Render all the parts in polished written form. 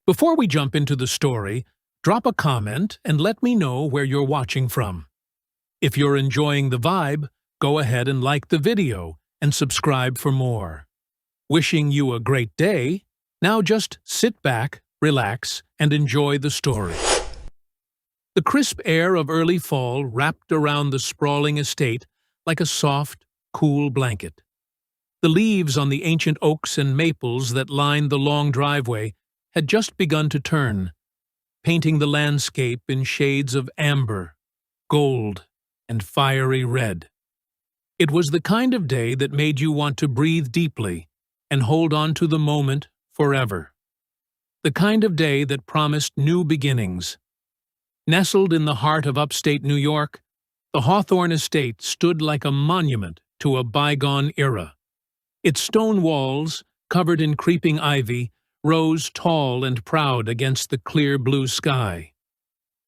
Before we jump into the story, drop a comment and let me know where you're watching from. If you're enjoying the vibe, go ahead and like the video and subscribe for more. Wishing you a great day. Now just sit back, relax, and enjoy the story. The crisp air of early fall wrapped around the sprawling estate like a soft, cool blanket. The leaves on the ancient oaks and maples that lined the long driveway had just begun to turn, painting the landscape in shades of amber, gold, and fiery red. It was the kind of day that made you want to breathe deeply and hold on to the moment forever. The kind of day that promised new beginnings. Nestled in the heart of upstate New York, the Hawthorne estate stood like a monument to a bygone era. Its stone walls, covered in creeping ivy, rose tall and proud against the clear blue sky.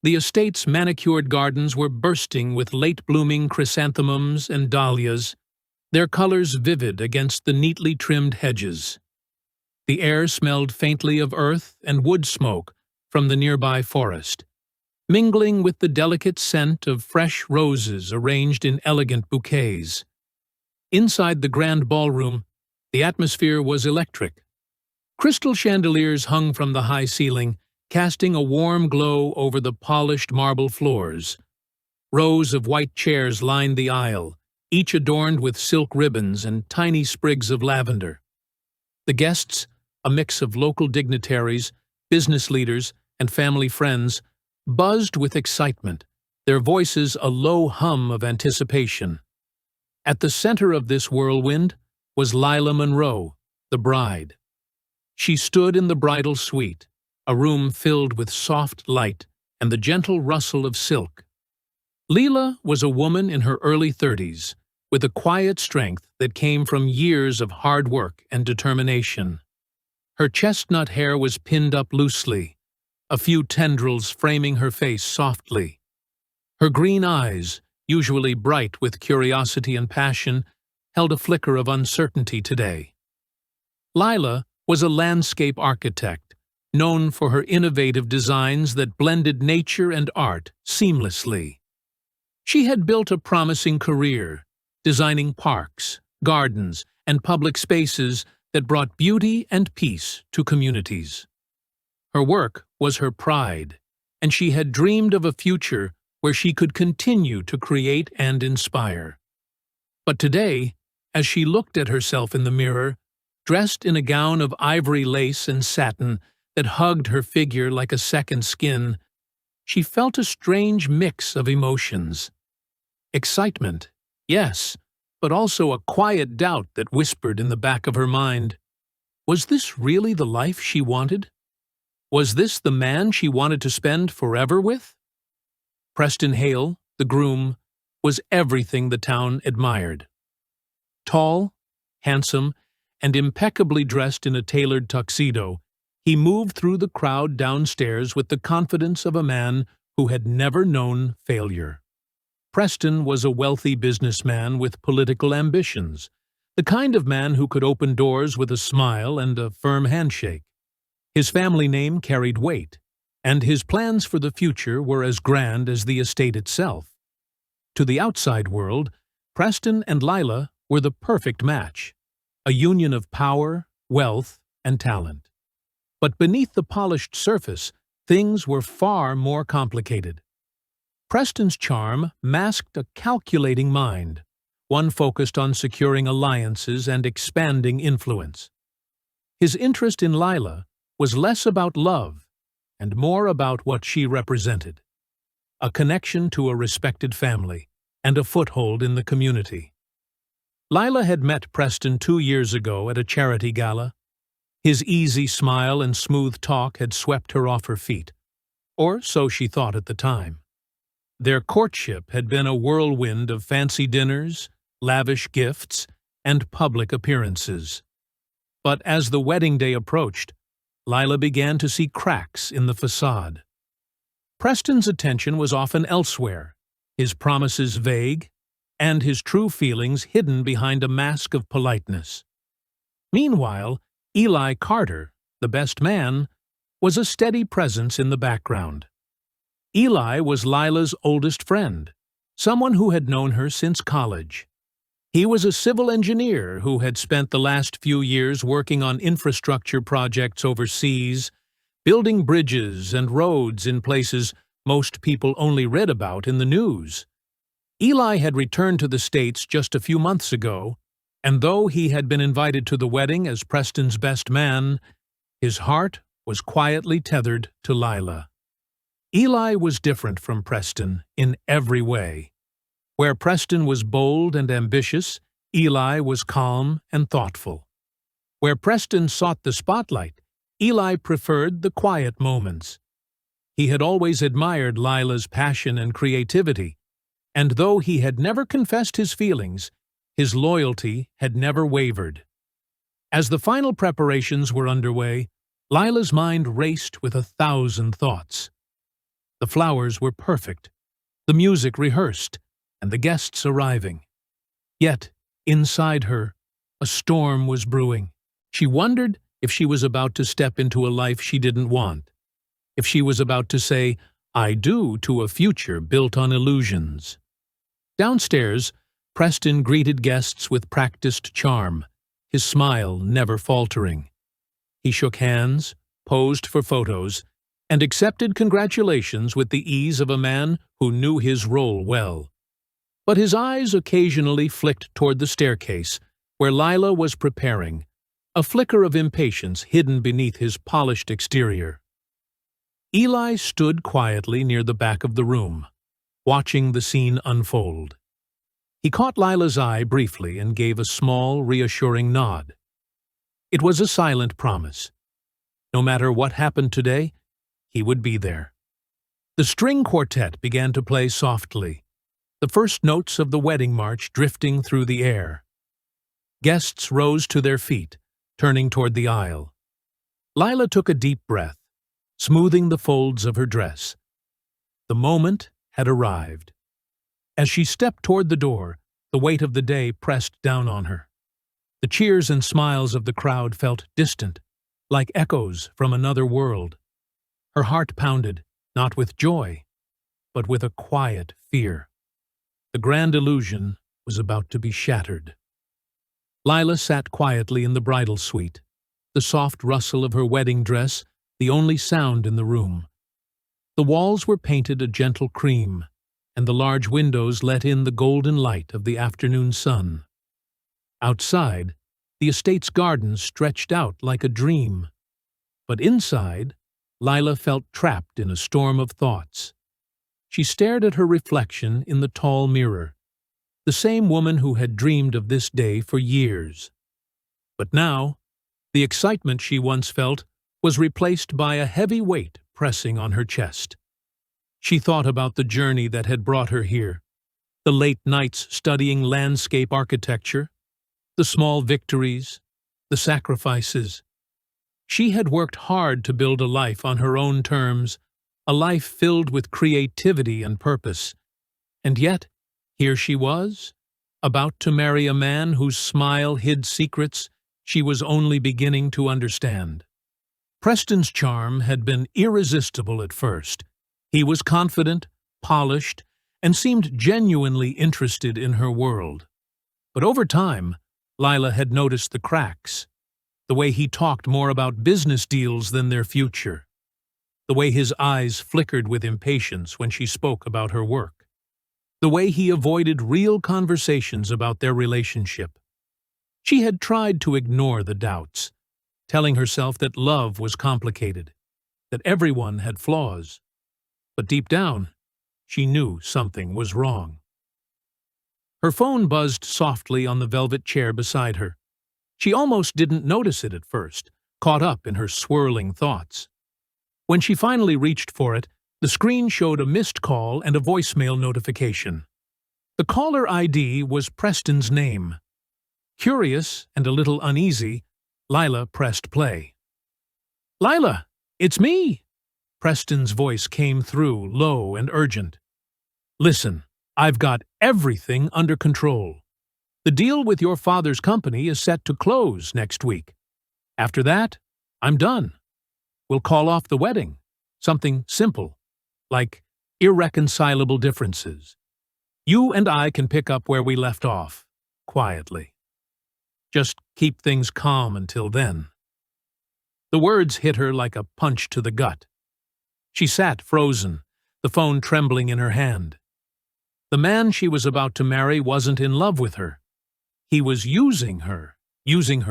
The estate's manicured gardens were bursting with late-blooming chrysanthemums and dahlias, their colors vivid against the neatly trimmed hedges. The air smelled faintly of earth and wood smoke from the nearby forest, mingling with the delicate scent of fresh roses arranged in elegant bouquets. Inside the grand ballroom, the atmosphere was electric. Crystal chandeliers hung from the high ceiling, casting a warm glow over the polished marble floors. Rows of white chairs lined the aisle, each adorned with silk ribbons and tiny sprigs of lavender. The guests, a mix of local dignitaries, business leaders, and family friends, buzzed with excitement, their voices a low hum of anticipation. At the center of this whirlwind was Lila Monroe, the bride. She stood in the bridal suite, a room filled with soft light and the gentle rustle of silk. Lila was a woman in her early 30s, with a quiet strength that came from years of hard work and determination. Her chestnut hair was pinned up loosely, a few tendrils framing her face softly. Her green eyes, usually bright with curiosity and passion, held a flicker of uncertainty today. Lila was a landscape architect, known for her innovative designs that blended nature and art seamlessly. She had built a promising career, designing parks, gardens, and public spaces that brought beauty and peace to communities. Her work was her pride, and she had dreamed of a future where she could continue to create and inspire. But today, as she looked at herself in the mirror, dressed in a gown of ivory lace and satin that hugged her figure like a second skin, she felt a strange mix of emotions. Excitement, yes, but also a quiet doubt that whispered in the back of her mind. Was this really the life she wanted? Was this the man she wanted to spend forever with? Preston Hale, the groom, was everything the town admired. Tall, handsome, and impeccably dressed in a tailored tuxedo, he moved through the crowd downstairs with the confidence of a man who had never known failure. Preston was a wealthy businessman with political ambitions, the kind of man who could open doors with a smile and a firm handshake. His family name carried weight, and his plans for the future were as grand as the estate itself. To the outside world, Preston and Lila were the perfect match, a union of power, wealth, and talent. But beneath the polished surface, things were far more complicated. Preston's charm masked a calculating mind, one focused on securing alliances and expanding influence. His interest in Lila was less about love and more about what she represented: a connection to a respected family and a foothold in the community. Lila had met Preston 2 years ago at a charity gala. His easy smile and smooth talk had swept her off her feet, or so she thought at the time. Their courtship had been a whirlwind of fancy dinners, lavish gifts, and public appearances. But as the wedding day approached, Lila began to see cracks in the facade. Preston's attention was often elsewhere, his promises vague, and his true feelings hidden behind a mask of politeness. Meanwhile, Eli Carter, the best man, was a steady presence in the background. Eli was Lila's oldest friend, someone who had known her since college. He was a civil engineer who had spent the last few years working on infrastructure projects overseas, building bridges and roads in places most people only read about in the news. Eli had returned to the States just a few months ago, and though he had been invited to the wedding as Preston's best man, his heart was quietly tethered to Lila. Eli was different from Preston in every way. Where Preston was bold and ambitious, Eli was calm and thoughtful. Where Preston sought the spotlight, Eli preferred the quiet moments. He had always admired Lila's passion and creativity, and though he had never confessed his feelings, his loyalty had never wavered. As the final preparations were underway, Lila's mind raced with 1,000 thoughts. The flowers were perfect, the music rehearsed, and the guests arriving. Yet, inside her, a storm was brewing. She wondered if she was about to step into a life she didn't want, if she was about to say, "I do" to a future built on illusions. Downstairs, Preston greeted guests with practiced charm, his smile never faltering. He shook hands, posed for photos, and accepted congratulations with the ease of a man who knew his role well. But his eyes occasionally flicked toward the staircase, where Lila was preparing, a flicker of impatience hidden beneath his polished exterior. Eli stood quietly near the back of the room, watching the scene unfold. He caught Lila's eye briefly and gave a small, reassuring nod. It was a silent promise. No matter what happened today, he would be there. The string quartet began to play softly, the first notes of the wedding march drifting through the air. Guests rose to their feet, turning toward the aisle. Lila took a deep breath, smoothing the folds of her dress. The moment had arrived. As she stepped toward the door, the weight of the day pressed down on her. The cheers and smiles of the crowd felt distant, like echoes from another world. Her heart pounded, not with joy, but with a quiet fear. The grand illusion was about to be shattered. Lila sat quietly in the bridal suite, the soft rustle of her wedding dress the only sound in the room. The walls were painted a gentle cream, and the large windows let in the golden light of the afternoon sun. Outside, the estate's garden stretched out like a dream. But inside, Lila felt trapped in a storm of thoughts. She stared at her reflection in the tall mirror, the same woman who had dreamed of this day for years. But now, the excitement she once felt was replaced by a heavy weight pressing on her chest. She thought about the journey that had brought her here, the late nights studying landscape architecture, the small victories, the sacrifices. She had worked hard to build a life on her own terms, a life filled with creativity and purpose. And yet, here she was, about to marry a man whose smile hid secrets she was only beginning to understand. Preston's charm had been irresistible at first. He was confident, polished, and seemed genuinely interested in her world. But over time, Lila had noticed the cracks, the way he talked more about business deals than their future, the way his eyes flickered with impatience when she spoke about her work, the way he avoided real conversations about their relationship. She had tried to ignore the doubts, telling herself that love was complicated, that everyone had flaws. But deep down, she knew something was wrong. Her phone buzzed softly on the velvet chair beside her. She almost didn't notice it at first, caught up in her swirling thoughts. When she finally reached for it, the screen showed a missed call and a voicemail notification. The caller ID was Preston's name. Curious and a little uneasy, Lila pressed play. "Lila, it's me!" Preston's voice came through, low and urgent. "Listen, I've got everything under control. The deal with your father's company is set to close next week. After that, I'm done. We'll call off the wedding. Something simple, like irreconcilable differences. You and I can pick up where we left off, quietly. Just keep things calm until then." The words hit her like a punch to the gut. She sat frozen, the phone trembling in her hand. The man she was about to marry wasn't in love with her. He was using her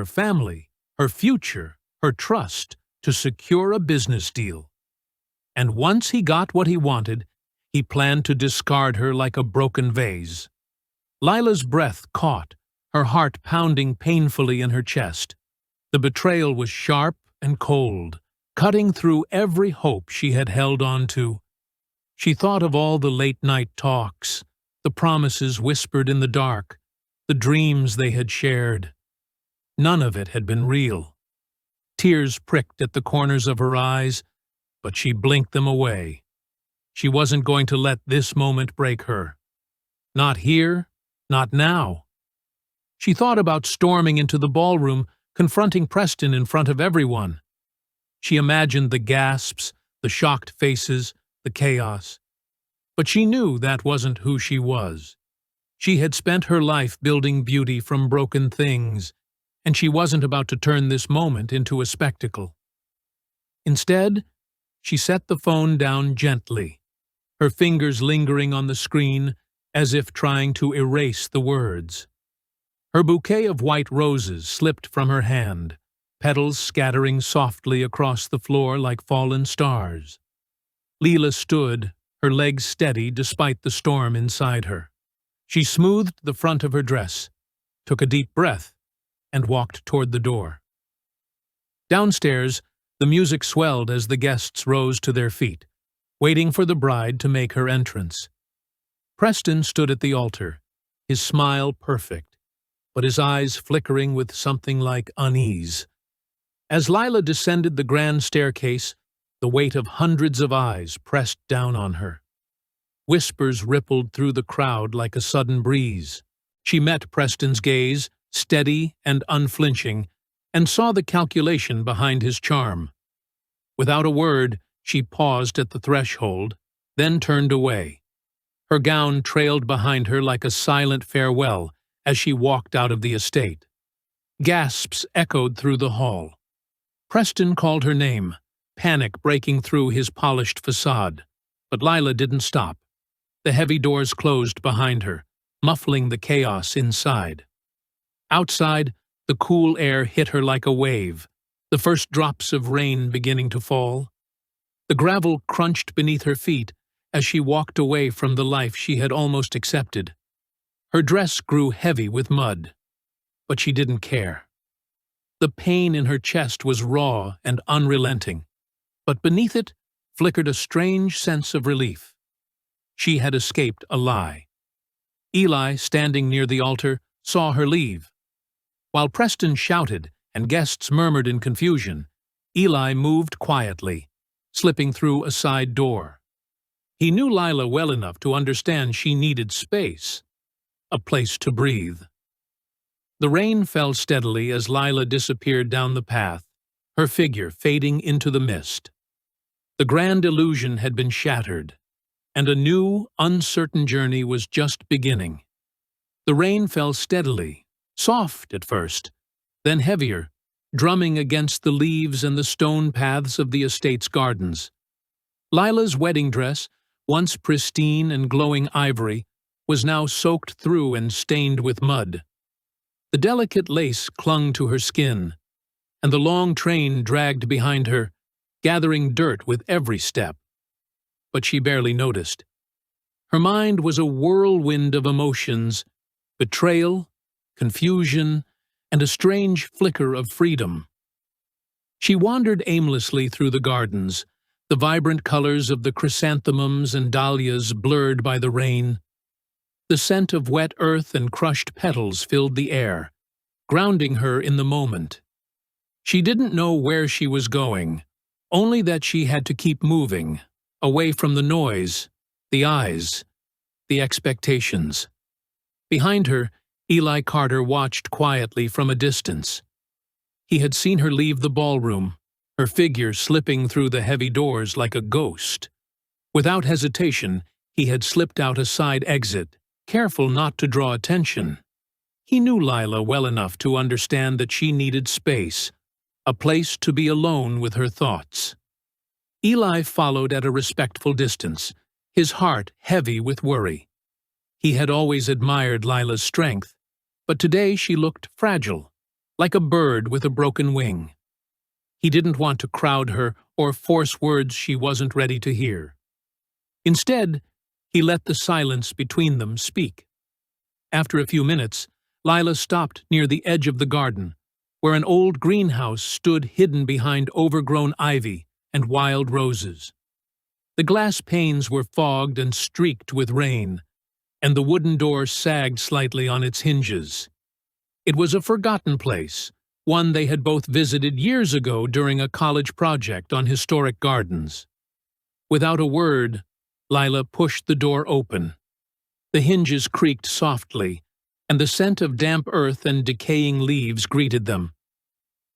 family, her future, her trust, to secure a business deal. And once he got what he wanted, he planned to discard her like a broken vase. Lila's breath caught, her heart pounding painfully in her chest. The betrayal was sharp and cold, cutting through every hope she had held on to. She thought of all the late-night talks, the promises whispered in the dark, the dreams they had shared. None of it had been real. Tears pricked at the corners of her eyes, but she blinked them away. She wasn't going to let this moment break her. Not here, not now. She thought about storming into the ballroom, confronting Preston in front of everyone. She imagined the gasps, the shocked faces, the chaos. But she knew that wasn't who she was. She had spent her life building beauty from broken things, and she wasn't about to turn this moment into a spectacle. Instead, she set the phone down gently, her fingers lingering on the screen as if trying to erase the words. Her bouquet of white roses slipped from her hand, petals scattering softly across the floor like fallen stars. Lila stood, her legs steady despite the storm inside her. She smoothed the front of her dress, took a deep breath, and walked toward the door. Downstairs, the music swelled as the guests rose to their feet, waiting for the bride to make her entrance. Preston stood at the altar, his smile perfect, but his eyes flickering with something like unease. As Lila descended the grand staircase, the weight of hundreds of eyes pressed down on her. Whispers rippled through the crowd like a sudden breeze. She met Preston's gaze, steady and unflinching, and saw the calculation behind his charm. Without a word, she paused at the threshold, then turned away. Her gown trailed behind her like a silent farewell as she walked out of the estate. Gasps echoed through the hall. Preston called her name, panic breaking through his polished facade. But Lila didn't stop. The heavy doors closed behind her, muffling the chaos inside. Outside, the cool air hit her like a wave, the first drops of rain beginning to fall. The gravel crunched beneath her feet as she walked away from the life she had almost accepted. Her dress grew heavy with mud, but she didn't care. The pain in her chest was raw and unrelenting, but beneath it flickered a strange sense of relief. She had escaped a lie. Eli, standing near the altar, saw her leave. While Preston shouted and guests murmured in confusion, Eli moved quietly, slipping through a side door. He knew Lila well enough to understand she needed space, a place to breathe. The rain fell steadily as Lila disappeared down the path, her figure fading into the mist. The grand illusion had been shattered, and a new, uncertain journey was just beginning. The rain fell steadily, soft at first, then heavier, drumming against the leaves and the stone paths of the estate's gardens. Lila's wedding dress, once pristine and glowing ivory, was now soaked through and stained with mud. The delicate lace clung to her skin, and the long train dragged behind her, gathering dirt with every step. But she barely noticed. Her mind was a whirlwind of emotions, betrayal, confusion, and a strange flicker of freedom. She wandered aimlessly through the gardens, the vibrant colors of the chrysanthemums and dahlias blurred by the rain. The scent of wet earth and crushed petals filled the air, grounding her in the moment. She didn't know where she was going, only that she had to keep moving, away from the noise, the eyes, the expectations. Behind her, Eli Carter watched quietly from a distance. He had seen her leave the ballroom, her figure slipping through the heavy doors like a ghost. Without hesitation, he had slipped out a side exit, careful not to draw attention. He knew Lila well enough to understand that she needed space, a place to be alone with her thoughts. Eli followed at a respectful distance, his heart heavy with worry. He had always admired Lila's strength, but today she looked fragile, like a bird with a broken wing. He didn't want to crowd her or force words she wasn't ready to hear. Instead, he let the silence between them speak. After a few minutes, Lila stopped near the edge of the garden, where an old greenhouse stood hidden behind overgrown ivy and wild roses. The glass panes were fogged and streaked with rain, and the wooden door sagged slightly on its hinges. It was a forgotten place, one they had both visited years ago during a college project on historic gardens. Without a word, Lila pushed the door open. The hinges creaked softly, and the scent of damp earth and decaying leaves greeted them.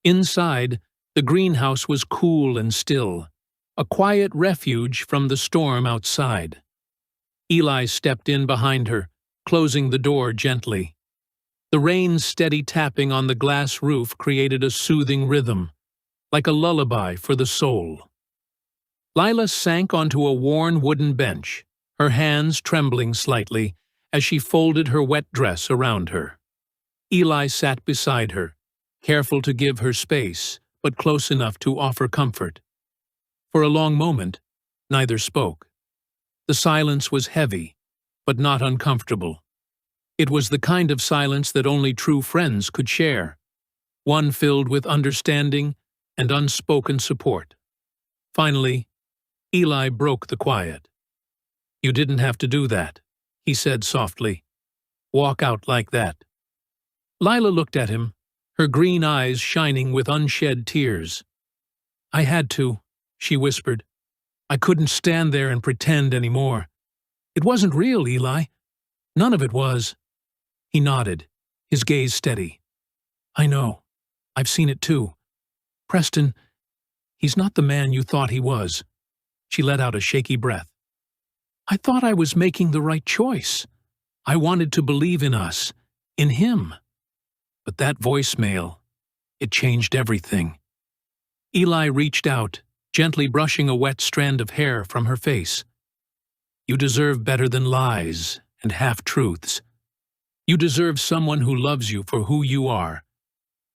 Inside, the greenhouse was cool and still, a quiet refuge from the storm outside. Eli stepped in behind her, closing the door gently. The rain's steady tapping on the glass roof created a soothing rhythm, like a lullaby for the soul. Lila sank onto a worn wooden bench, her hands trembling slightly as she folded her wet dress around her. Eli sat beside her, careful to give her space, but close enough to offer comfort. For a long moment, neither spoke. The silence was heavy, but not uncomfortable. It was the kind of silence that only true friends could share, one filled with understanding and unspoken support. Finally, Eli broke the quiet. "You didn't have to do that," he said softly. "Walk out like that." Lila looked at him, her green eyes shining with unshed tears. "I had to," she whispered. "I couldn't stand there and pretend anymore. It wasn't real, Eli. None of it was." He nodded, his gaze steady. "I know. I've seen it too. Preston, he's not the man you thought he was." She let out a shaky breath. "I thought I was making the right choice. I wanted to believe in us, in him. But that voicemail, it changed everything." Eli reached out, gently brushing a wet strand of hair from her face. "You deserve better than lies and half-truths. You deserve someone who loves you for who you are,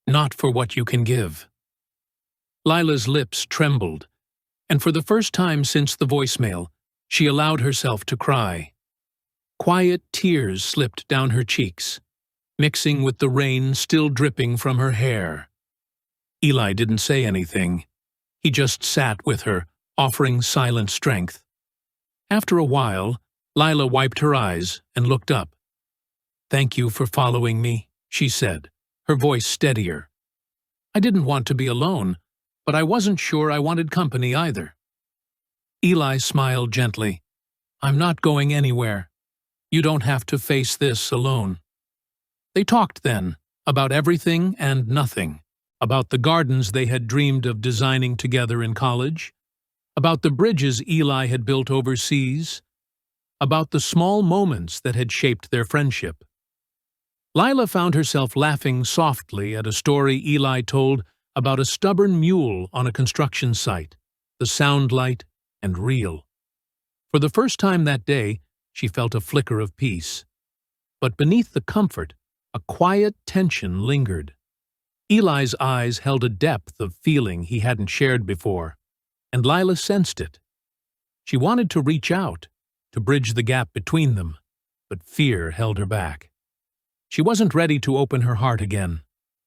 not for what you can give." Lila's lips trembled, and for the first time since the voicemail, she allowed herself to cry. Quiet tears slipped down her cheeks, mixing with the rain still dripping from her hair. Eli didn't say anything. He just sat with her, offering silent strength. After a while, Lila wiped her eyes and looked up. "Thank you for following me," she said, her voice steadier. "I didn't want to be alone, but I wasn't sure I wanted company either." Eli smiled gently. "I'm not going anywhere. You don't have to face this alone." They talked then, about everything and nothing, about the gardens they had dreamed of designing together in college, about the bridges Eli had built overseas, about the small moments that had shaped their friendship. Lila found herself laughing softly at a story Eli told about a stubborn mule on a construction site, the sound light and real. For the first time that day, she felt a flicker of peace. But beneath the comfort, a quiet tension lingered. Eli's eyes held a depth of feeling he hadn't shared before, and Lila sensed it. She wanted to reach out, to bridge the gap between them, but fear held her back. She wasn't ready to open her heart again.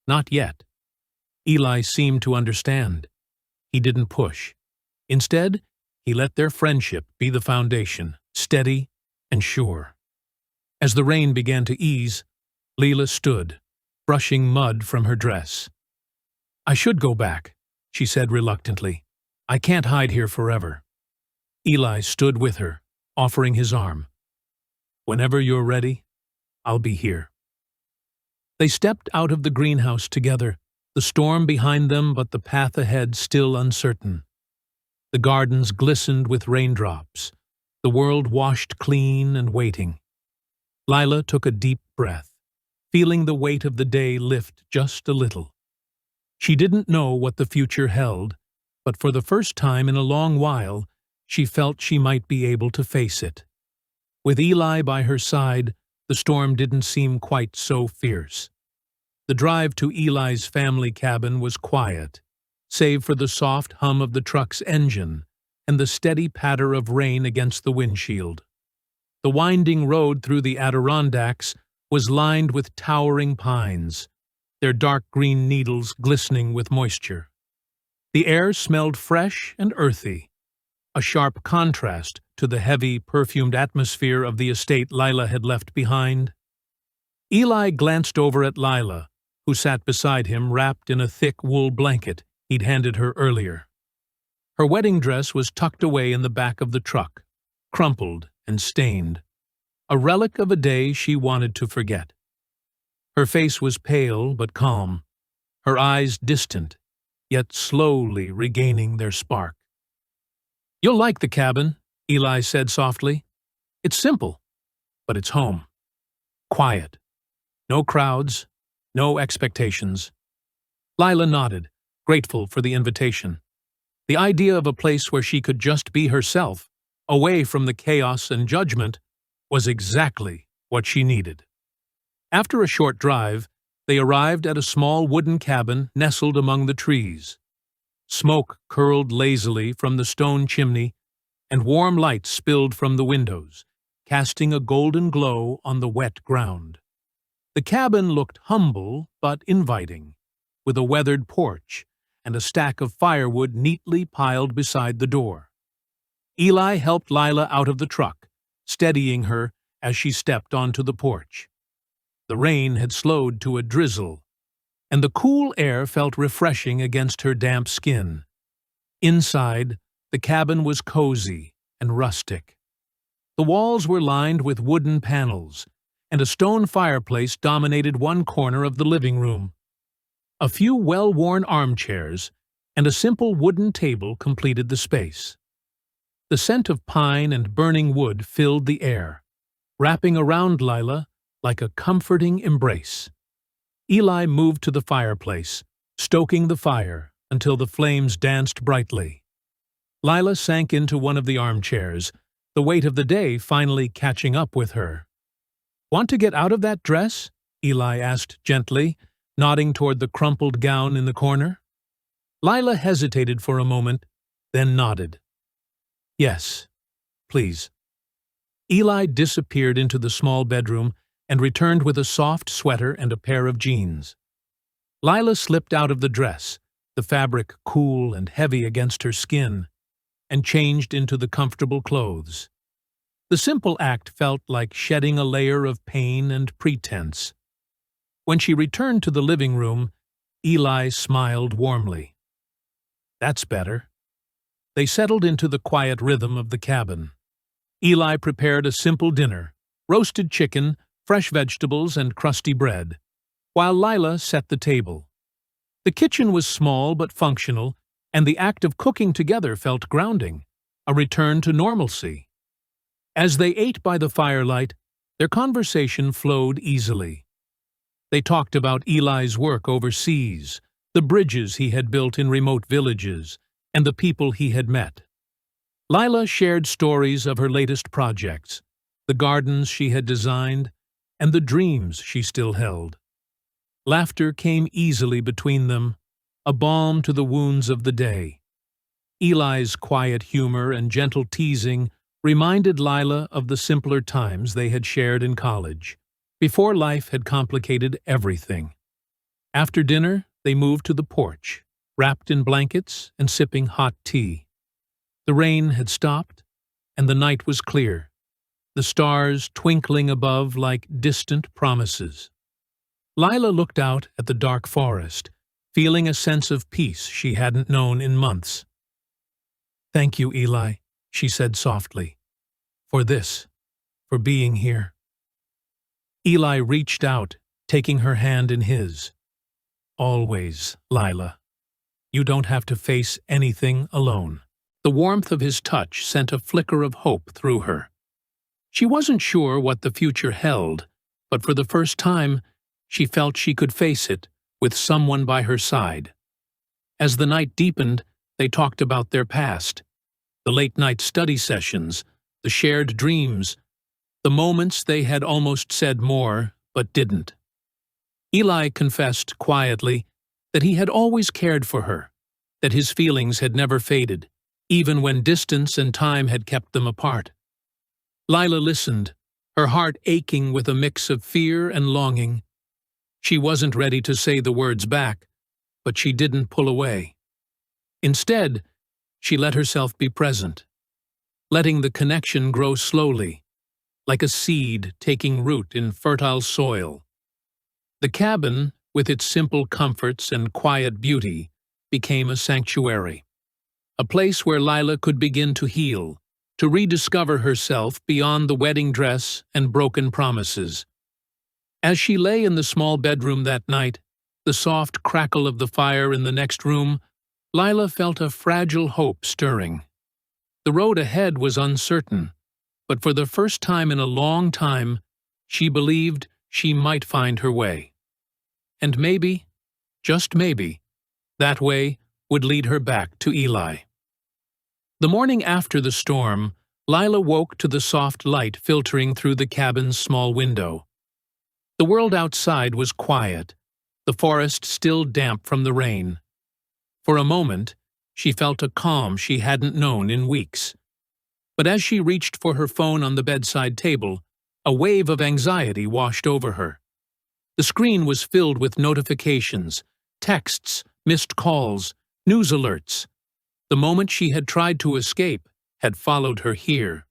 Not yet. Eli seemed to understand. He didn't push. Instead, he let their friendship be the foundation, steady and sure. As the rain began to ease, Lila stood, brushing mud from her dress. "I should go back," she said reluctantly. "I can't hide here forever." Eli stood with her, offering his arm. "Whenever you're ready, I'll be here." They stepped out of the greenhouse together, the storm behind them but the path ahead still uncertain. The gardens glistened with raindrops, the world washed clean and waiting. Lila took a deep breath, feeling the weight of the day lift just a little. She didn't know what the future held, but for the first time in a long while, she felt she might be able to face it. With Eli by her side, the storm didn't seem quite so fierce. The drive to Eli's family cabin was quiet, save for the soft hum of the truck's engine and the steady patter of rain against the windshield. The winding road through the Adirondacks was lined with towering pines, their dark green needles glistening with moisture. The air smelled fresh and earthy, a sharp contrast to the heavy, perfumed atmosphere of the estate Lila had left behind. Eli glanced over at Lila, who sat beside him wrapped in a thick wool blanket he'd handed her earlier. Her wedding dress was tucked away in the back of the truck, crumpled and stained, a relic of a day she wanted to forget. Her face was pale but calm, her eyes distant, yet slowly regaining their spark. "You'll like the cabin," Eli said softly. "It's simple, but it's home. Quiet. No crowds, no expectations." Lila nodded, grateful for the invitation. The idea of a place where she could just be herself, away from the chaos and judgment, was exactly what she needed. After a short drive, they arrived at a small wooden cabin nestled among the trees. Smoke curled lazily from the stone chimney, and warm light spilled from the windows, casting a golden glow on the wet ground. The cabin looked humble but inviting, with a weathered porch and a stack of firewood neatly piled beside the door. Eli helped Lila out of the truck, steadying her as she stepped onto the porch. The rain had slowed to a drizzle, and the cool air felt refreshing against her damp skin. Inside, the cabin was cozy and rustic. The walls were lined with wooden panels, and a stone fireplace dominated one corner of the living room. A few well-worn armchairs and a simple wooden table completed the space. The scent of pine and burning wood filled the air, wrapping around Lila like a comforting embrace. Eli moved to the fireplace, stoking the fire until the flames danced brightly. Lila sank into one of the armchairs, the weight of the day finally catching up with her. "Want to get out of that dress?" Eli asked gently, nodding toward the crumpled gown in the corner. Lila hesitated for a moment, then nodded. "Yes, please." Eli disappeared into the small bedroom and returned with a soft sweater and a pair of jeans. Lila slipped out of the dress, the fabric cool and heavy against her skin, and changed into the comfortable clothes. The simple act felt like shedding a layer of pain and pretense. When she returned to the living room, Eli smiled warmly. "That's better." They settled into the quiet rhythm of the cabin. Eli prepared a simple dinner, roasted chicken, fresh vegetables, and crusty bread, while Lila set the table. The kitchen was small but functional, and the act of cooking together felt grounding, a return to normalcy. As they ate by the firelight, their conversation flowed easily. They talked about Eli's work overseas, the bridges he had built in remote villages, and the people he had met. Lila shared stories of her latest projects, the gardens she had designed, and the dreams she still held. Laughter came easily between them, a balm to the wounds of the day. Eli's quiet humor and gentle teasing reminded Lila of the simpler times they had shared in college, before life had complicated everything. After dinner, they moved to the porch, wrapped in blankets and sipping hot tea. The rain had stopped, and the night was clear, the stars twinkling above like distant promises. Lila looked out at the dark forest, feeling a sense of peace she hadn't known in months. "Thank you, Eli," she said softly, "for this, for being here." Eli reached out, taking her hand in his. always, Lila. You don't have to face anything alone." The warmth of his touch sent a flicker of hope through her. She wasn't sure what the future held, but for the first time, she felt she could face it with someone by her side. As the night deepened, they talked about their past, the late-night study sessions, the shared dreams, the moments they had almost said more, but didn't. Eli confessed quietly that he had always cared for her, that his feelings had never faded, even when distance and time had kept them apart. Lila listened, her heart aching with a mix of fear and longing. She wasn't ready to say the words back, but she didn't pull away. Instead, she let herself be present, letting the connection grow slowly, like a seed taking root in fertile soil. The cabin, with its simple comforts and quiet beauty, became a sanctuary, a place where Lila could begin to heal, to rediscover herself beyond the wedding dress and broken promises. As she lay in the small bedroom that night, the soft crackle of the fire in the next room, Lila felt a fragile hope stirring. The road ahead was uncertain, but for the first time in a long time, she believed she might find her way. And maybe, just maybe, that way would lead her back to Eli. The morning after the storm, Lila woke to the soft light filtering through the cabin's small window. The world outside was quiet, the forest still damp from the rain. For a moment, she felt a calm she hadn't known in weeks. But as she reached for her phone on the bedside table, a wave of anxiety washed over her. The screen was filled with notifications, texts, missed calls, news alerts. The moment she had tried to escape had followed her here.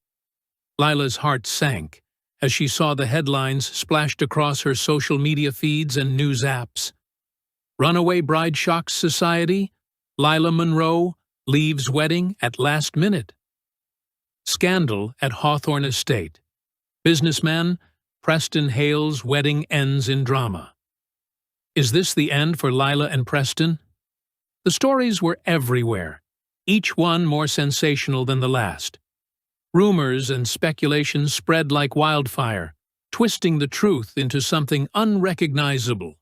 Lila's heart sank as she saw the headlines splashed across her social media feeds and news apps. Runaway bride shocks society, Lila Monroe leaves wedding at last minute. Scandal at Hawthorne Estate. Businessman, Preston Hale's wedding ends in drama. Is this the end for Lila and Preston? The stories were everywhere, each one more sensational than the last. Rumors and speculations spread like wildfire, twisting the truth into something unrecognizable.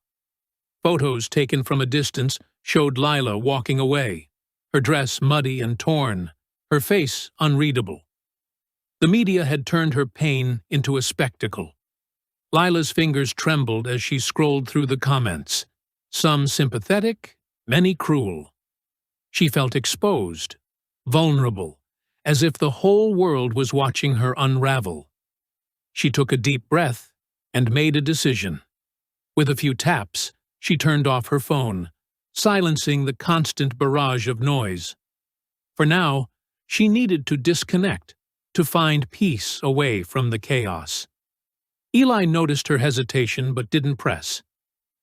Photos taken from a distance showed Lila walking away, her dress muddy and torn, her face unreadable. The media had turned her pain into a spectacle. Lila's fingers trembled as she scrolled through the comments, some sympathetic, many cruel. She felt exposed, vulnerable, as if the whole world was watching her unravel. She took a deep breath and made a decision. With a few taps, she turned off her phone, silencing the constant barrage of noise. For now, she needed to disconnect, to find peace away from the chaos. Eli noticed her hesitation but didn't press.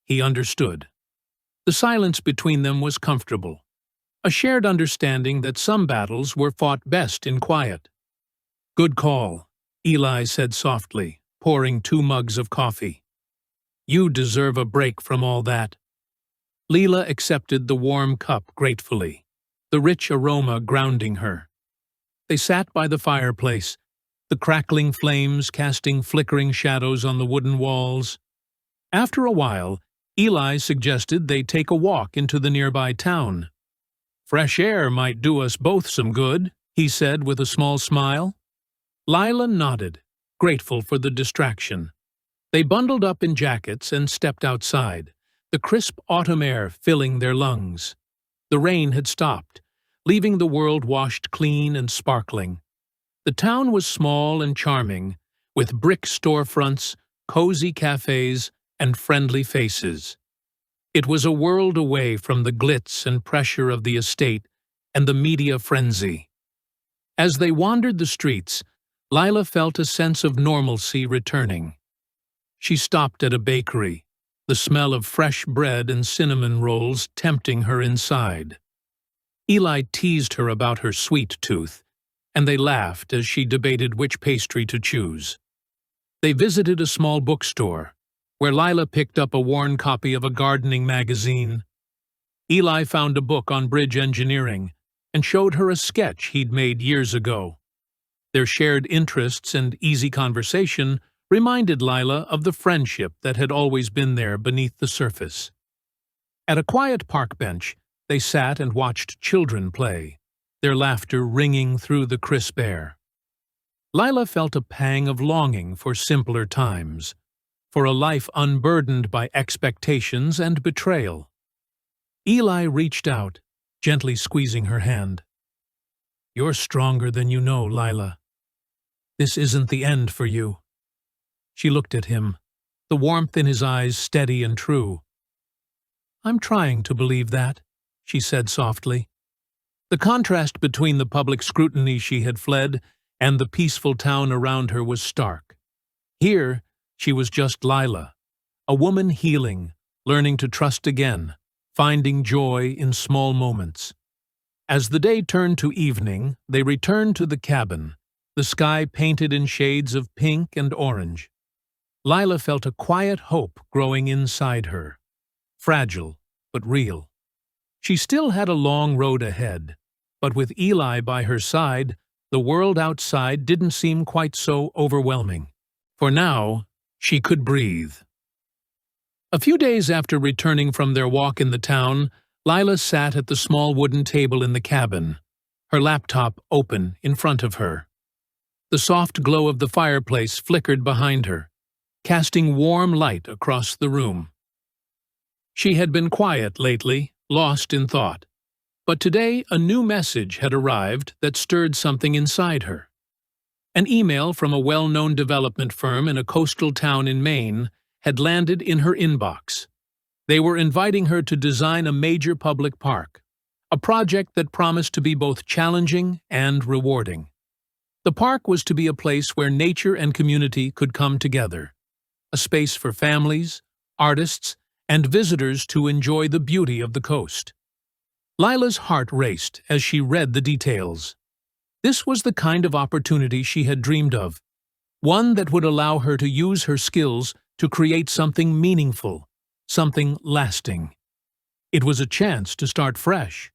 He understood. The silence between them was comfortable, a shared understanding that some battles were fought best in quiet. "Good call," Eli said softly, pouring 2 mugs of coffee. "You deserve a break from all that." Lila accepted the warm cup gratefully, the rich aroma grounding her. They sat by the fireplace, the crackling flames casting flickering shadows on the wooden walls. After a while, Eli suggested they take a walk into the nearby town. "Fresh air might do us both some good," he said with a small smile. Lila nodded, grateful for the distraction. They bundled up in jackets and stepped outside, the crisp autumn air filling their lungs. The rain had stopped, leaving the world washed clean and sparkling. The town was small and charming, with brick storefronts, cozy cafes, and friendly faces. It was a world away from the glitz and pressure of the estate and the media frenzy. As they wandered the streets, Lila felt a sense of normalcy returning. She stopped at a bakery, the smell of fresh bread and cinnamon rolls tempting her inside. Eli teased her about her sweet tooth, and they laughed as she debated which pastry to choose. They visited a small bookstore, where Lila picked up a worn copy of a gardening magazine. Eli found a book on bridge engineering and showed her a sketch he'd made years ago. Their shared interests and easy conversation reminded Lila of the friendship that had always been there beneath the surface. At a quiet park bench, they sat and watched children play, their laughter ringing through the crisp air. Lila felt a pang of longing for simpler times, for a life unburdened by expectations and betrayal. Eli reached out, gently squeezing her hand. "You're stronger than you know, Lila. This isn't the end for you." She looked at him, the warmth in his eyes steady and true. "I'm trying to believe that," she said softly. The contrast between the public scrutiny she had fled and the peaceful town around her was stark. Here, she was just Lila, a woman healing, learning to trust again, finding joy in small moments. As the day turned to evening, they returned to the cabin, the sky painted in shades of pink and orange. Lila felt a quiet hope growing inside her, fragile but real. She still had a long road ahead, but with Eli by her side, the world outside didn't seem quite so overwhelming. For now, she could breathe. A few days after returning from their walk in the town, Lila sat at the small wooden table in the cabin, her laptop open in front of her. The soft glow of the fireplace flickered behind her, casting warm light across the room. She had been quiet lately, lost in thought, but today a new message had arrived that stirred something inside her. An email from a well-known development firm in a coastal town in Maine had landed in her inbox. They were inviting her to design a major public park, a project that promised to be both challenging and rewarding. The park was to be a place where nature and community could come together, a space for families, artists, and visitors to enjoy the beauty of the coast. Lila's heart raced as she read the details. This was the kind of opportunity she had dreamed of, one that would allow her to use her skills to create something meaningful, something lasting. It was a chance to start fresh,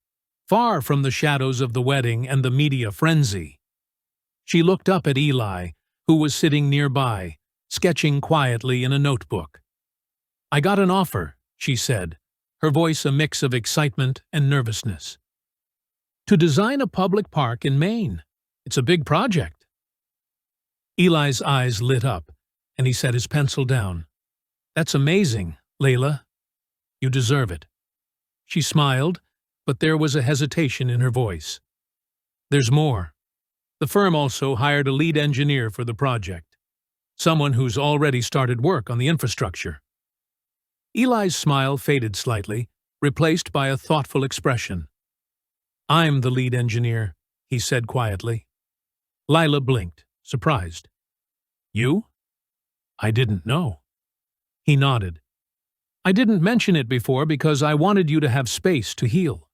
far from the shadows of the wedding and the media frenzy. She looked up at Eli, who was sitting nearby, sketching quietly in a notebook. "I got an offer," she said, her voice a mix of excitement and nervousness. "To design a public park in Maine. It's a big project." Eli's eyes lit up, and he set his pencil down. "That's amazing, Lila. You deserve it." She smiled, but there was a hesitation in her voice. "There's more. The firm also hired a lead engineer for the project, someone who's already started work on the infrastructure." Eli's smile faded slightly, replaced by a thoughtful expression. "I'm the lead engineer," he said quietly. Lila blinked, surprised. "You? I didn't know." He nodded. "I didn't mention it before because I wanted you to have space to heal.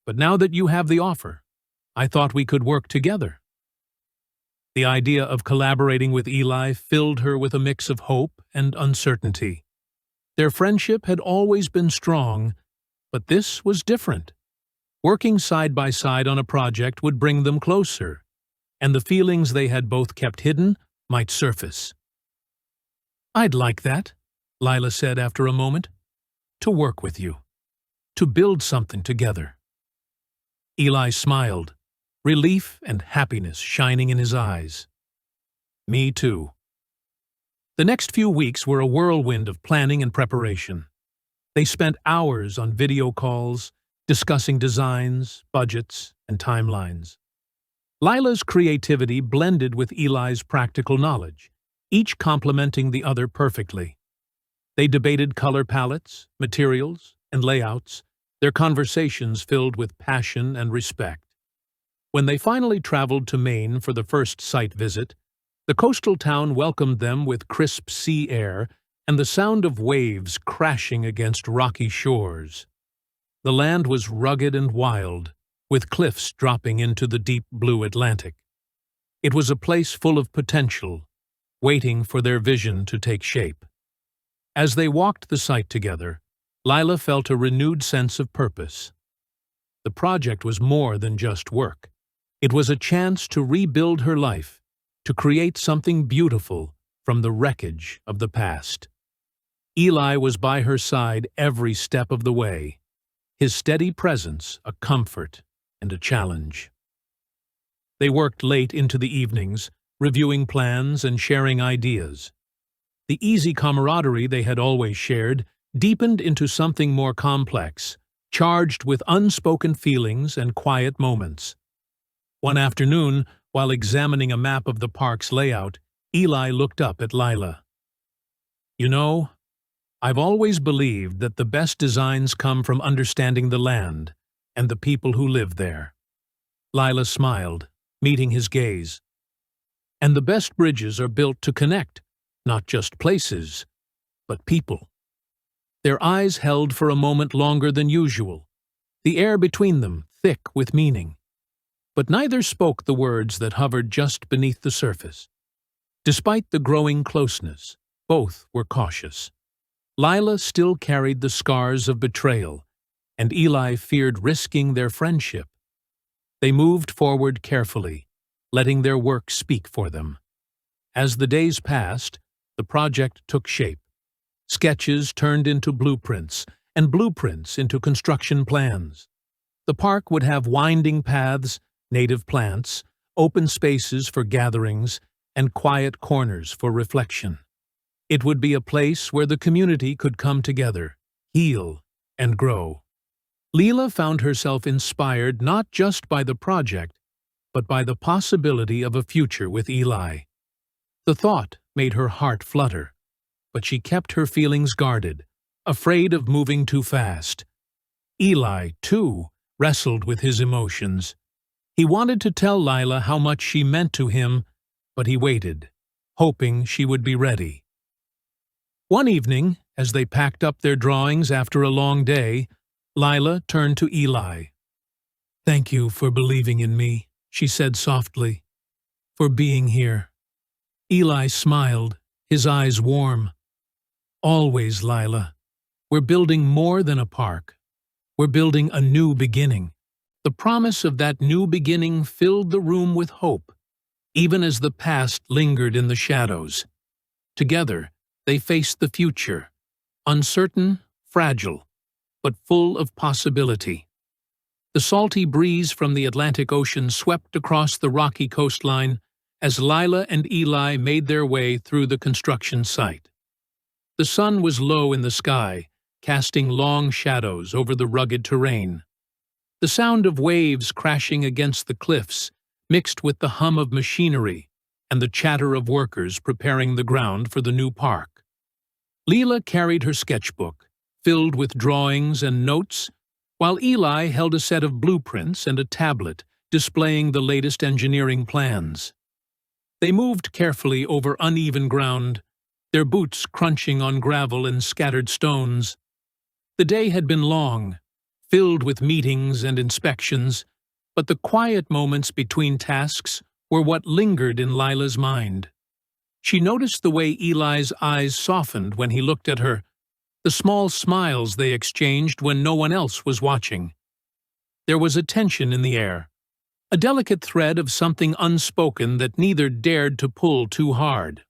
But now that you have the offer, I thought we could work together." The idea of collaborating with Eli filled her with a mix of hope and uncertainty. Their friendship had always been strong, but this was different. Working side by side on a project would bring them closer, and the feelings they had both kept hidden might surface. "I'd like that," Lila said after a moment. "To work with you. To build something together." Eli smiled, relief and happiness shining in his eyes. "Me too." The next few weeks were a whirlwind of planning and preparation. They spent hours on video calls, discussing designs, budgets, and timelines. Lila's creativity blended with Eli's practical knowledge, each complementing the other perfectly. They debated color palettes, materials, and layouts, their conversations filled with passion and respect. When they finally traveled to Maine for the first site visit, the coastal town welcomed them with crisp sea air and the sound of waves crashing against rocky shores. The land was rugged and wild, with cliffs dropping into the deep blue Atlantic. It was a place full of potential, waiting for their vision to take shape. As they walked the site together, Lila felt a renewed sense of purpose. The project was more than just work. It was a chance to rebuild her life, to create something beautiful from the wreckage of the past. Eli was by her side every step of the way, his steady presence a comfort and a challenge. They worked late into the evenings, reviewing plans and sharing ideas. The easy camaraderie they had always shared deepened into something more complex, charged with unspoken feelings and quiet moments. One afternoon, while examining a map of the park's layout, Eli looked up at Lila. "You know, I've always believed that the best designs come from understanding the land and the people who live there." Lila smiled, meeting his gaze. "And the best bridges are built to connect, not just places, but people." Their eyes held for a moment longer than usual, the air between them thick with meaning. But neither spoke the words that hovered just beneath the surface. Despite the growing closeness, both were cautious. Lila still carried the scars of betrayal, and Eli feared risking their friendship. They moved forward carefully, letting their work speak for them. As the days passed, the project took shape. Sketches turned into blueprints, and blueprints into construction plans. The park would have winding paths, native plants, open spaces for gatherings, and quiet corners for reflection. It would be a place where the community could come together, heal, and grow. Lila found herself inspired not just by the project, but by the possibility of a future with Eli. The thought made her heart flutter, but she kept her feelings guarded, afraid of moving too fast. Eli, too, wrestled with his emotions. He wanted to tell Lila how much she meant to him, but he waited, hoping she would be ready. One evening, as they packed up their drawings after a long day, Lila turned to Eli. "Thank you for believing in me," she said softly, "for being here." Eli smiled, his eyes warm. "Always, Lila. We're building more than a park. We're building a new beginning." The promise of that new beginning filled the room with hope, even as the past lingered in the shadows. Together, they faced the future, uncertain, fragile, but full of possibility. The salty breeze from the Atlantic Ocean swept across the rocky coastline as Lila and Eli made their way through the construction site. The sun was low in the sky, casting long shadows over the rugged terrain. The sound of waves crashing against the cliffs mixed with the hum of machinery and the chatter of workers preparing the ground for the new park. Lila carried her sketchbook, filled with drawings and notes, while Eli held a set of blueprints and a tablet displaying the latest engineering plans. They moved carefully over uneven ground, their boots crunching on gravel and scattered stones. The day had been long, filled with meetings and inspections, but the quiet moments between tasks were what lingered in Lila's mind. She noticed the way Eli's eyes softened when he looked at her, the small smiles they exchanged when no one else was watching. There was a tension in the air, a delicate thread of something unspoken that neither dared to pull too hard.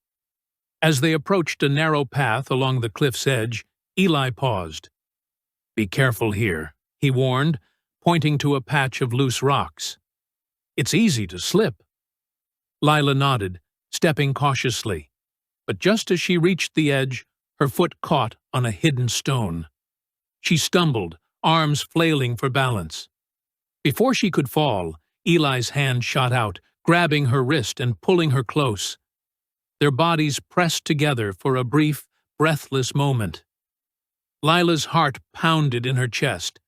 As they approached a narrow path along the cliff's edge, Eli paused. "Be careful here," he warned, pointing to a patch of loose rocks. "It's easy to slip." Lila nodded, stepping cautiously, but just as she reached the edge, her foot caught on a hidden stone. She stumbled, arms flailing for balance. Before she could fall, Eli's hand shot out, grabbing her wrist and pulling her close. Their bodies pressed together for a brief, breathless moment. Lila's heart pounded in her chest,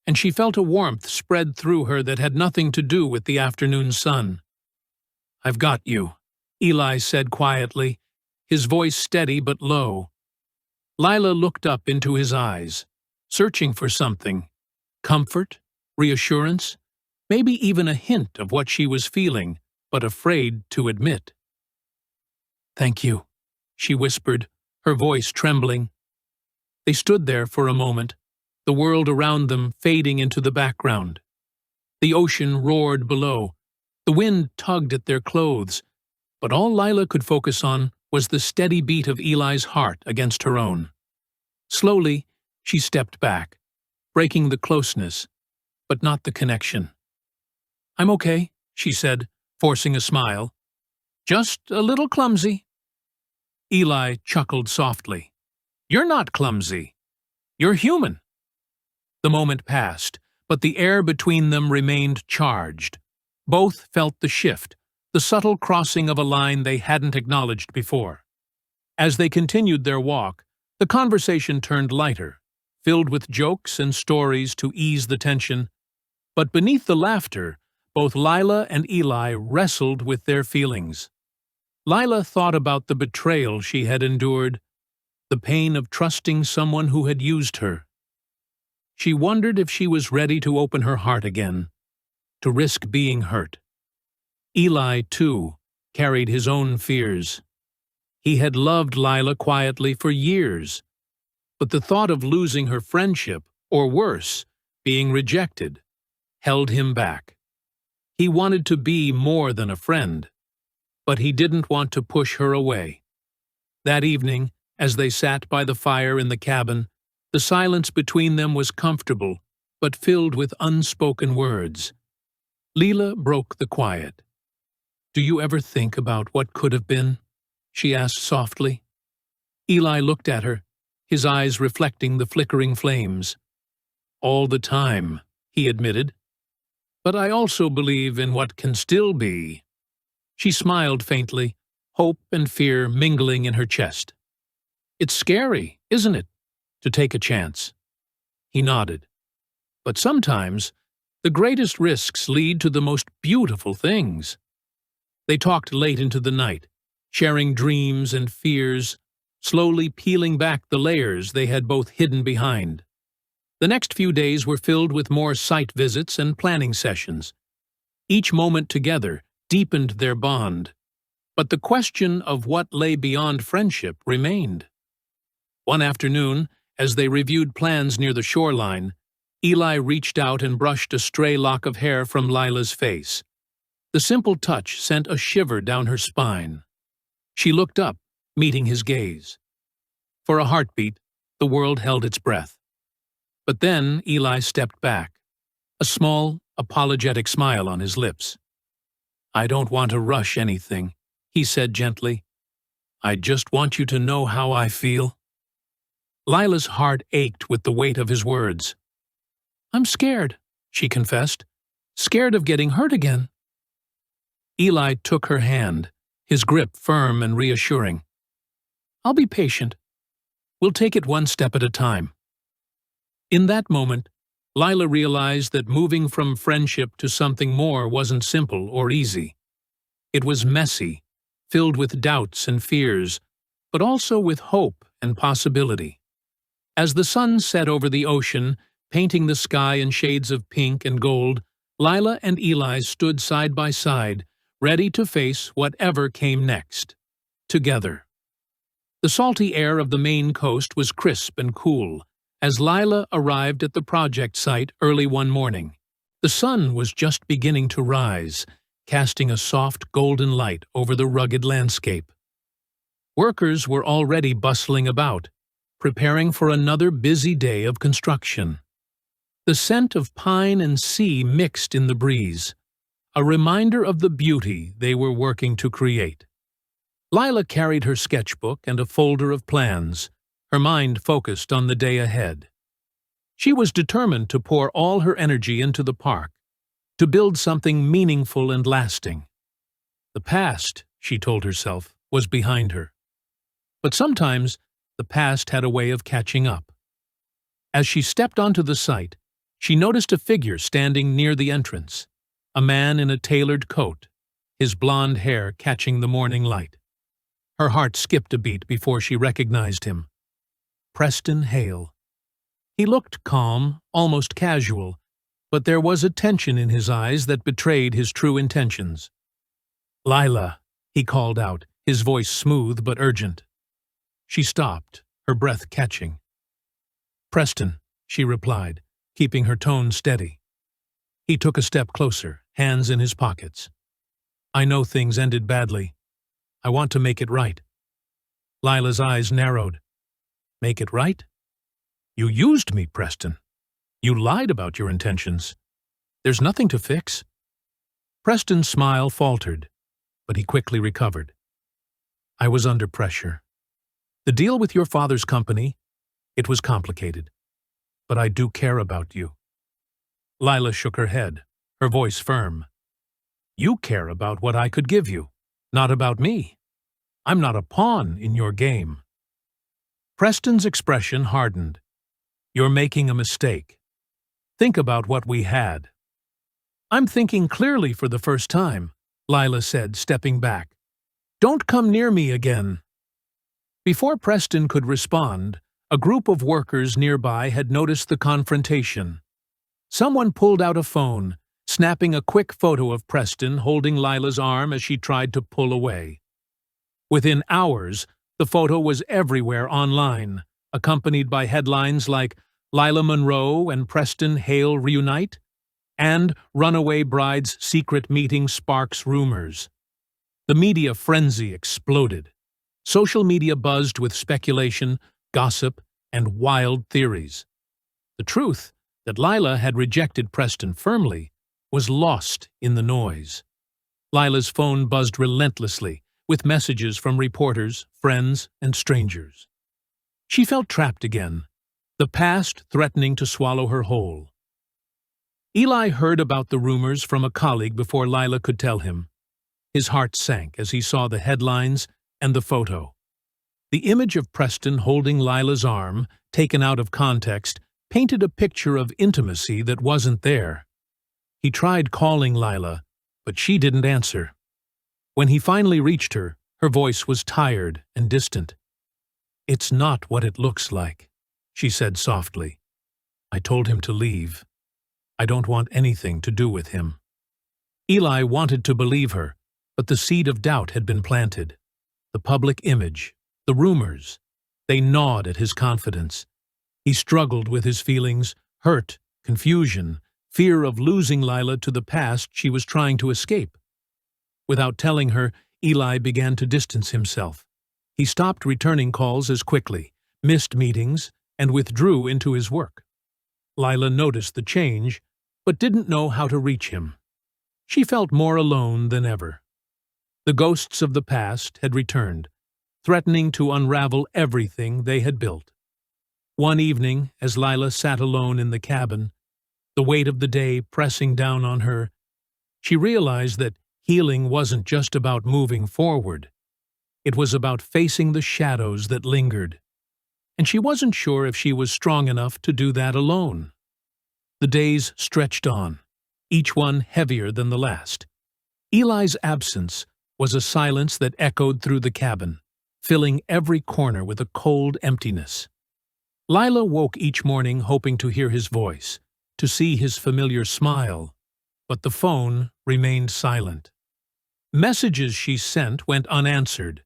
and she felt a warmth spread through her that had nothing to do with the afternoon sun. "I've got you," Eli said quietly, his voice steady but low. Lila looked up into his eyes, searching for something. Comfort, reassurance, maybe even a hint of what she was feeling, but afraid to admit. "Thank you," she whispered, her voice trembling. They stood there for a moment, the world around them fading into the background. The ocean roared below. The wind tugged at their clothes, but all Lila could focus on was the steady beat of Eli's heart against her own. Slowly, she stepped back, breaking the closeness, but not the connection. "I'm okay," she said, forcing a smile. "Just a little clumsy." Eli chuckled softly. "You're not clumsy. You're human." The moment passed, but the air between them remained charged. Both felt the shift, the subtle crossing of a line they hadn't acknowledged before. As they continued their walk, the conversation turned lighter, filled with jokes and stories to ease the tension. But beneath the laughter, both Lila and Eli wrestled with their feelings. Lila thought about the betrayal she had endured, the pain of trusting someone who had used her. She wondered if she was ready to open her heart again, to risk being hurt. Eli, too, carried his own fears. He had loved Lila quietly for years, but the thought of losing her friendship, or worse, being rejected, held him back. He wanted to be more than a friend, but he didn't want to push her away. That evening, as they sat by the fire in the cabin, the silence between them was comfortable, but filled with unspoken words. Lila broke the quiet. "Do you ever think about what could have been?" she asked softly. Eli looked at her, his eyes reflecting the flickering flames. "All the time," he admitted. "But I also believe in what can still be." She smiled faintly, hope and fear mingling in her chest. "It's scary, isn't it, to take a chance?" He nodded. "But sometimes, the greatest risks lead to the most beautiful things." They talked late into the night, sharing dreams and fears, slowly peeling back the layers they had both hidden behind. The next few days were filled with more site visits and planning sessions. Each moment together deepened their bond, but the question of what lay beyond friendship remained. One afternoon, as they reviewed plans near the shoreline, Eli reached out and brushed a stray lock of hair from Lila's face. The simple touch sent a shiver down her spine. She looked up, meeting his gaze. For a heartbeat, the world held its breath. But then Eli stepped back, a small, apologetic smile on his lips. "I don't want to rush anything," he said gently. "I just want you to know how I feel." Lila's heart ached with the weight of his words. "I'm scared," she confessed. "Scared of getting hurt again." Eli took her hand, his grip firm and reassuring. "I'll be patient. We'll take it one step at a time." In that moment, Lila realized that moving from friendship to something more wasn't simple or easy. It was messy, filled with doubts and fears, but also with hope and possibility. As the sun set over the ocean, painting the sky in shades of pink and gold, Lila and Eli stood side by side, ready to face whatever came next, together. The salty air of the Maine coast was crisp and cool, as Lila arrived at the project site early one morning. The sun was just beginning to rise, casting a soft golden light over the rugged landscape. Workers were already bustling about, preparing for another busy day of construction. The scent of pine and sea mixed in the breeze, a reminder of the beauty they were working to create. Lila carried her sketchbook and a folder of plans, her mind focused on the day ahead. She was determined to pour all her energy into the park, to build something meaningful and lasting. The past, she told herself, was behind her. But sometimes the past had a way of catching up. As she stepped onto the site, she noticed a figure standing near the entrance, a man in a tailored coat, his blonde hair catching the morning light. Her heart skipped a beat before she recognized him. Preston Hale. He looked calm, almost casual, but there was a tension in his eyes that betrayed his true intentions. "Lila," he called out, his voice smooth but urgent. She stopped, her breath catching. "Preston," she replied, keeping her tone steady. He took a step closer, hands in his pockets. "I know things ended badly. I want to make it right." Lila's eyes narrowed. "Make it right? You used me, Preston. You lied about your intentions. There's nothing to fix." Preston's smile faltered, but he quickly recovered. "I was under pressure. The deal with your father's company, it was complicated. But I do care about you." Lila shook her head, her voice firm. "You care about what I could give you, not about me. I'm not a pawn in your game." Preston's expression hardened. "You're making a mistake. Think about what we had." "I'm thinking clearly for the first time," Lila said, stepping back. "Don't come near me again." Before Preston could respond, a group of workers nearby had noticed the confrontation. Someone pulled out a phone, snapping a quick photo of Preston holding Lila's arm as she tried to pull away. Within hours, the photo was everywhere online, accompanied by headlines like "Lila Monroe and Preston Hale Reunite" and "Runaway Bride's Secret Meeting Sparks Rumors." The media frenzy exploded. Social media buzzed with speculation, gossip, and wild theories. The truth, that Lila had rejected Preston firmly, was lost in the noise. Lila's phone buzzed relentlessly, with messages from reporters, friends, and strangers. She felt trapped again, the past threatening to swallow her whole. Eli heard about the rumors from a colleague before Lila could tell him. His heart sank as he saw the headlines and the photo. The image of Preston holding Lila's arm, taken out of context, painted a picture of intimacy that wasn't there. He tried calling Lila, but she didn't answer. When he finally reached her, her voice was tired and distant. "It's not what it looks like," she said softly. "I told him to leave. I don't want anything to do with him." Eli wanted to believe her, but the seed of doubt had been planted. The public image, the rumors, they gnawed at his confidence. He struggled with his feelings, hurt, confusion, fear of losing Lila to the past she was trying to escape. Without telling her, Eli began to distance himself. He stopped returning calls as quickly, missed meetings, and withdrew into his work. Lila noticed the change, but didn't know how to reach him. She felt more alone than ever. The ghosts of the past had returned, threatening to unravel everything they had built. One evening, as Lila sat alone in the cabin, the weight of the day pressing down on her, she realized that healing wasn't just about moving forward. It was about facing the shadows that lingered. And she wasn't sure if she was strong enough to do that alone. The days stretched on, each one heavier than the last. Eli's absence was a silence that echoed through the cabin, filling every corner with a cold emptiness. Lila woke each morning hoping to hear his voice, to see his familiar smile, but the phone remained silent. Messages she sent went unanswered,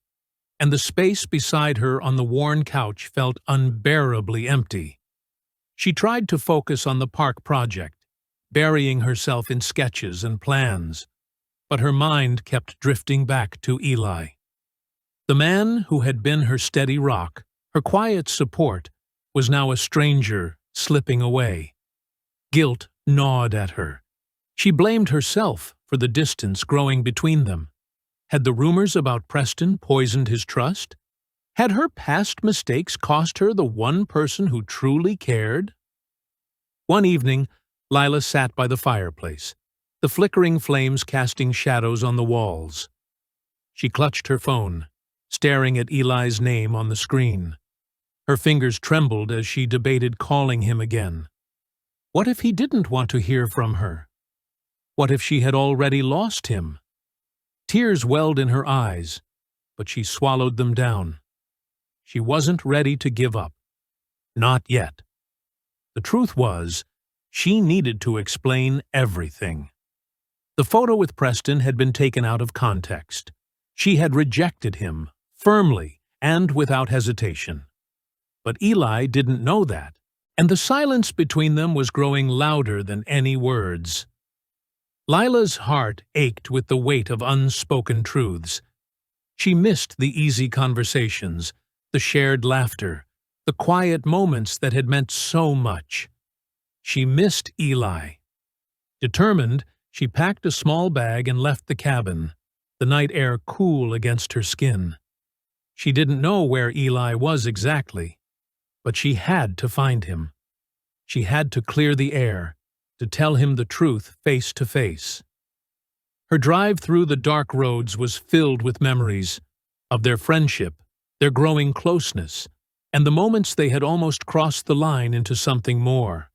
and the space beside her on the worn couch felt unbearably empty. She tried to focus on the park project, burying herself in sketches and plans, but her mind kept drifting back to Eli. The man who had been her steady rock, her quiet support, was now a stranger slipping away. Guilt gnawed at her. She blamed herself for the distance growing between them. Had the rumors about Preston poisoned his trust? Had her past mistakes cost her the one person who truly cared? One evening, Lila sat by the fireplace, the flickering flames casting shadows on the walls. She clutched her phone, staring at Eli's name on the screen. Her fingers trembled as she debated calling him again. What if he didn't want to hear from her? What if she had already lost him? Tears welled in her eyes, but she swallowed them down. She wasn't ready to give up. Not yet. The truth was, she needed to explain everything. The photo with Preston had been taken out of context. She had rejected him, firmly and without hesitation. But Eli didn't know that. and the silence between them was growing louder than any words. Lila's heart ached with the weight of unspoken truths. She missed the easy conversations, the shared laughter, the quiet moments that had meant so much. She missed Eli. Determined, she packed a small bag and left the cabin, the night air cool against her skin. She didn't know where Eli was exactly, but she had to find him. She had to clear the air, to tell him the truth face to face. Her drive through the dark roads was filled with memories of their friendship, their growing closeness, and the moments they had almost crossed the line into something more.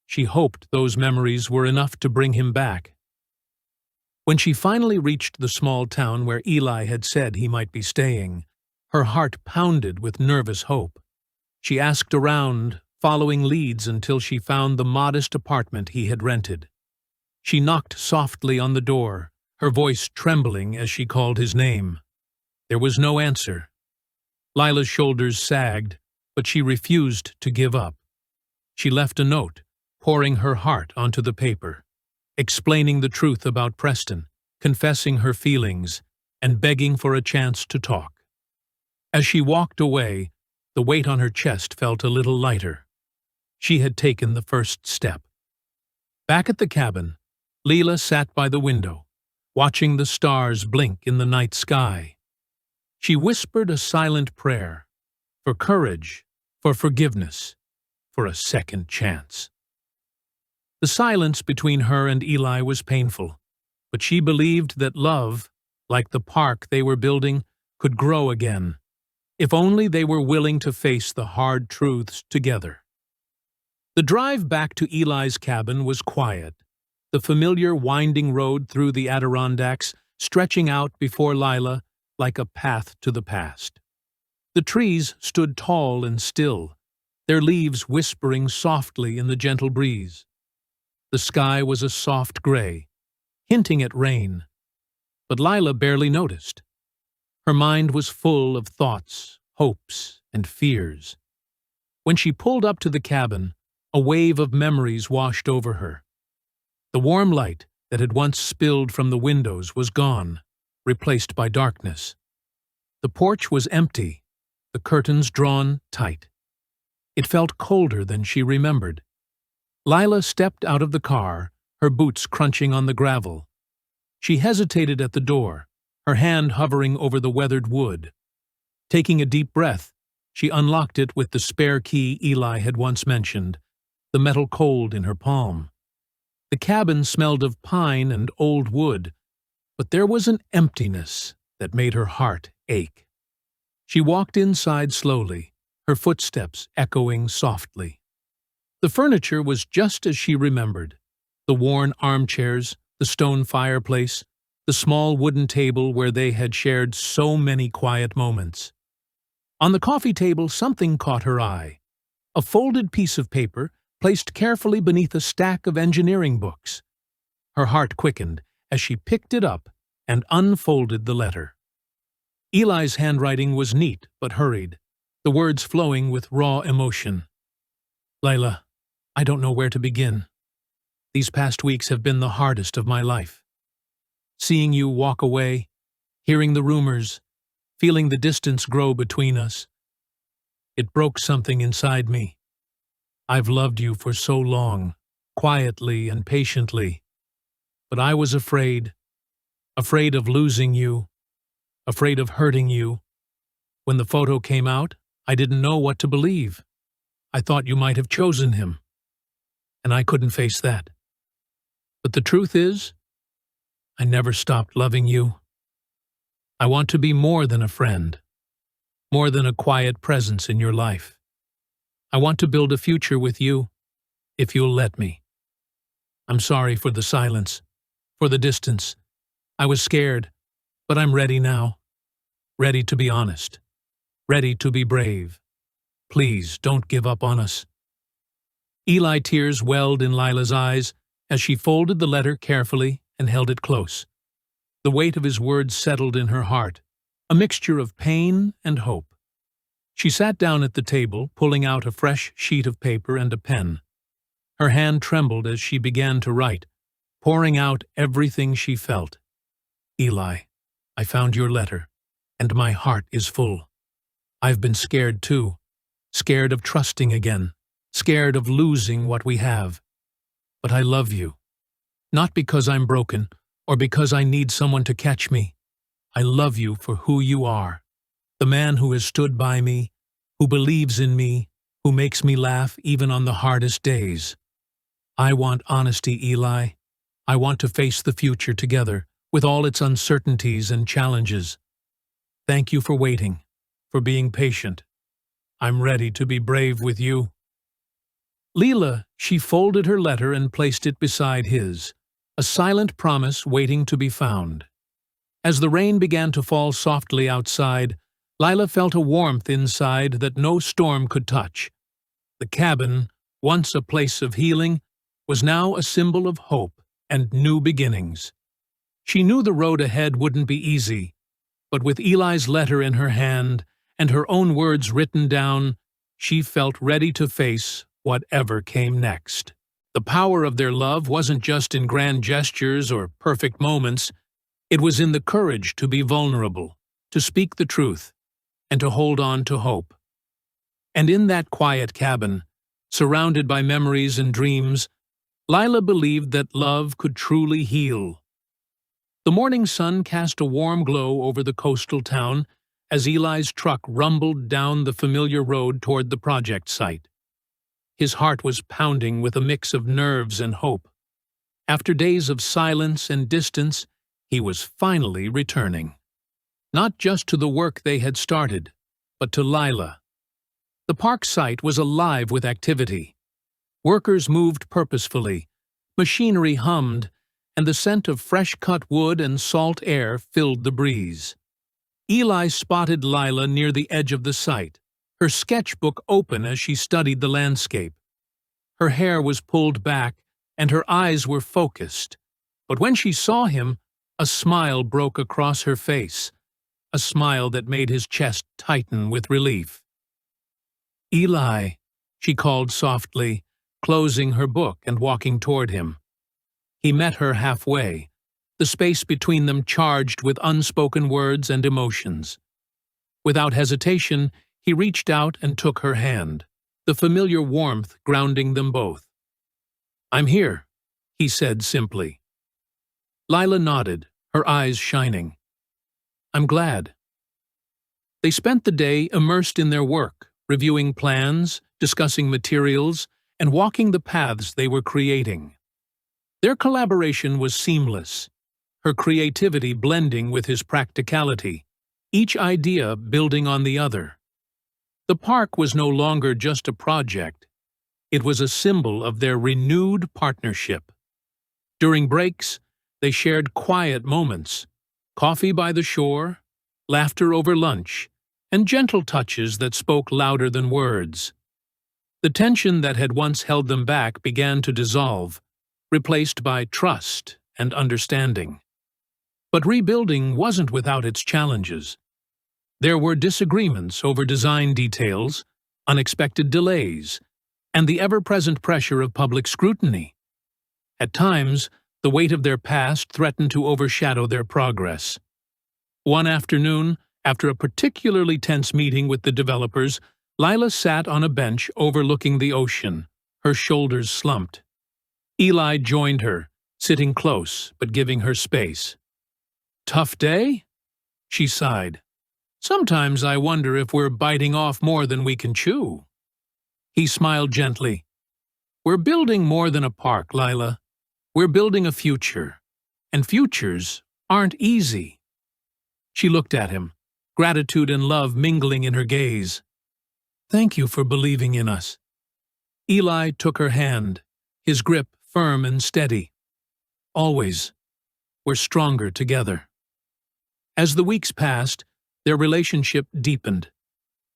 She hoped those memories were enough to bring him back. When she finally reached the small town where Eli had said he might be staying, her heart pounded with nervous hope. She asked around, following leads until she found the modest apartment he had rented. She knocked softly on the door, her voice trembling as she called his name. There was no answer. Lila's shoulders sagged, but she refused to give up. She left a note, pouring her heart onto the paper, explaining the truth about Preston, confessing her feelings, and begging for a chance to talk. As she walked away, the weight on her chest felt a little lighter. She had taken the first step. Back at the cabin, Lila sat by the window, watching the stars blink in the night sky. She whispered a silent prayer, for courage, for forgiveness, for a second chance. The silence between her and Eli was painful, but she believed that love, like the park they were building, could grow again, if only they were willing to face the hard truths together. The drive back to Eli's cabin was quiet, the familiar winding road through the Adirondacks stretching out before Lila like a path to the past. The trees stood tall and still, their leaves whispering softly in the gentle breeze. The sky was a soft gray, hinting at rain, but Lila barely noticed. Her mind was full of thoughts, hopes, and fears. When she pulled up to the cabin, a wave of memories washed over her. The warm light that had once spilled from the windows was gone, replaced by darkness. The porch was empty, the curtains drawn tight. It felt colder than she remembered. Lila stepped out of the car, her boots crunching on the gravel. She hesitated at the door, her hand hovering over the weathered wood. Taking a deep breath, she unlocked it with the spare key Eli had once mentioned, the metal cold in her palm. The cabin smelled of pine and old wood, but there was an emptiness that made her heart ache. She walked inside slowly, her footsteps echoing softly. The furniture was just as she remembered. The worn armchairs, the stone fireplace, the small wooden table where they had shared so many quiet moments. On the coffee table, something caught her eye. A folded piece of paper placed carefully beneath a stack of engineering books. Her heart quickened as she picked it up and unfolded the letter. Eli's handwriting was neat but hurried, the words flowing with raw emotion. Lila, I don't know where to begin. These past weeks have been the hardest of my life. Seeing you walk away, hearing the rumors, feeling the distance grow between us. It broke something inside me. I've loved you for so long, quietly and patiently, but I was afraid of losing you, afraid of hurting you. When the photo came out, I didn't know what to believe. I thought you might have chosen him, and I couldn't face that. But the truth is, I never stopped loving you. I want to be more than a friend, more than a quiet presence in your life. I want to build a future with you, if you'll let me. I'm sorry for the silence, for the distance. I was scared, but I'm ready now. Ready to be honest. Ready to be brave. Please don't give up on us. Eli tears welled in Lila's eyes as she folded the letter carefully and held it close. The weight of his words settled in her heart, a mixture of pain and hope. She sat down at the table, pulling out a fresh sheet of paper and a pen. Her hand trembled as she began to write, pouring out everything she felt. Eli, I found your letter, and my heart is full. I've been scared too, scared of trusting again, scared of losing what we have. But I love you, not because I'm broken or because I need someone to catch me. I love you for who you are, the man who has stood by me, who believes in me, who makes me laugh even on the hardest days. I want honesty, Eli. I want to face the future together, with all its uncertainties and challenges. Thank you for waiting, for being patient. I'm ready to be brave with you. Lila, she folded her letter and placed it beside his, a silent promise waiting to be found. As the rain began to fall softly outside, Lila felt a warmth inside that no storm could touch. The cabin, once a place of healing, was now a symbol of hope and new beginnings. She knew the road ahead wouldn't be easy, but with Eli's letter in her hand and her own words written down, she felt ready to face whatever came next. The power of their love wasn't just in grand gestures or perfect moments. It was in the courage to be vulnerable, to speak the truth, and to hold on to hope. And in that quiet cabin, surrounded by memories and dreams, Lila believed that love could truly heal. The morning sun cast a warm glow over the coastal town as Eli's truck rumbled down the familiar road toward the project site. His heart was pounding with a mix of nerves and hope. After days of silence and distance, he was finally returning. Not just to the work they had started, but to Lila. The park site was alive with activity. Workers moved purposefully, machinery hummed, and the scent of fresh-cut wood and salt air filled the breeze. Eli spotted Lila near the edge of the site, her sketchbook open as she studied the landscape. Her hair was pulled back, and her eyes were focused. But when she saw him, a smile broke across her face, a smile that made his chest tighten with relief. Eli, she called softly, closing her book and walking toward him. He met her halfway, the space between them charged with unspoken words and emotions. Without hesitation, he reached out and took her hand, the familiar warmth grounding them both. "I'm here," he said simply. Lila nodded, her eyes shining. "I'm glad." They spent the day immersed in their work, reviewing plans, discussing materials, and walking the paths they were creating. Their collaboration was seamless, her creativity blending with his practicality, each idea building on the other. The park was no longer just a project. It was a symbol of their renewed partnership. During breaks, they shared quiet moments, coffee by the shore, laughter over lunch, and gentle touches that spoke louder than words. The tension that had once held them back began to dissolve, replaced by trust and understanding. But rebuilding wasn't without its challenges. There were disagreements over design details, unexpected delays, and the ever-present pressure of public scrutiny. At times, the weight of their past threatened to overshadow their progress. One afternoon, after a particularly tense meeting with the developers, Lila sat on a bench overlooking the ocean, her shoulders slumped. Eli joined her, sitting close but giving her space. "Tough day?" she sighed. "Sometimes I wonder if we're biting off more than we can chew." He smiled gently. "We're building more than a park, Lila. We're building a future, and futures aren't easy." She looked at him, gratitude and love mingling in her gaze. "Thank you for believing in us." Eli took her hand, his grip firm and steady. "Always. We're stronger together." As the weeks passed, their relationship deepened.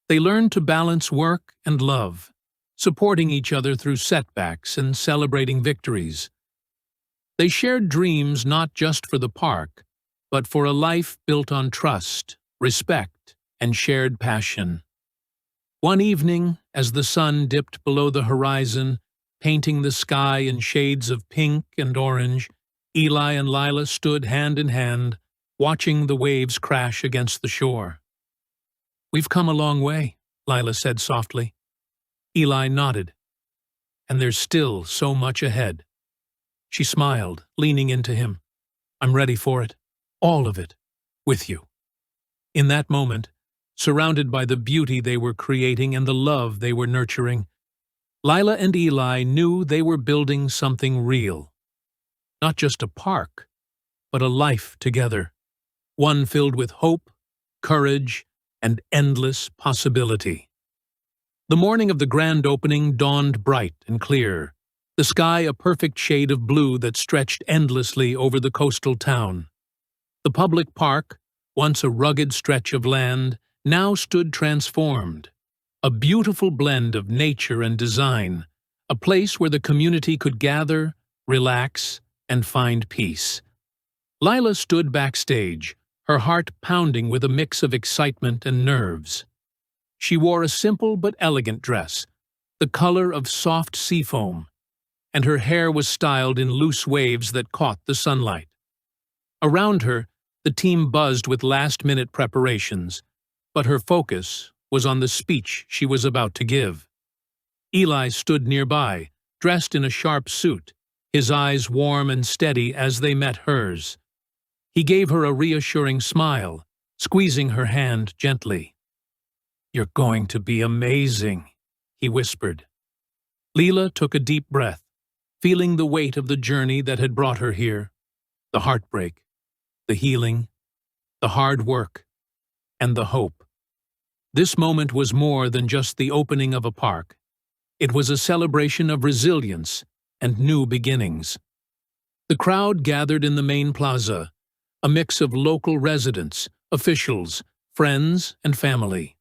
They learned to balance work and love, supporting each other through setbacks and celebrating victories. They shared dreams not just for the park, but for a life built on trust, respect, and shared passion. One evening, as the sun dipped below the horizon, painting the sky in shades of pink and orange, Eli and Lila stood hand in hand, watching the waves crash against the shore. "We've come a long way," Lila said softly. Eli nodded. "And there's still so much ahead." She smiled, leaning into him. "I'm ready for it. All of it. With you." In that moment, surrounded by the beauty they were creating and the love they were nurturing, Lila and Eli knew they were building something real. Not just a park, but a life together. One filled with hope, courage, and endless possibility. The morning of the grand opening dawned bright and clear, the sky a perfect shade of blue that stretched endlessly over the coastal town. The public park, once a rugged stretch of land, now stood transformed, a beautiful blend of nature and design, a place where the community could gather, relax, and find peace. Lila stood backstage, her heart pounding with a mix of excitement and nerves. She wore a simple but elegant dress, the color of soft seafoam, and her hair was styled in loose waves that caught the sunlight. Around her, the team buzzed with last-minute preparations, but her focus was on the speech she was about to give. Eli stood nearby, dressed in a sharp suit, his eyes warm and steady as they met hers. He gave her a reassuring smile, squeezing her hand gently. "You're going to be amazing," he whispered. Lila took a deep breath, feeling the weight of the journey that had brought her here, the heartbreak, the healing, the hard work, and the hope. This moment was more than just the opening of a park. It was a celebration of resilience and new beginnings. The crowd gathered in the main plaza, a mix of local residents, officials, friends, and family.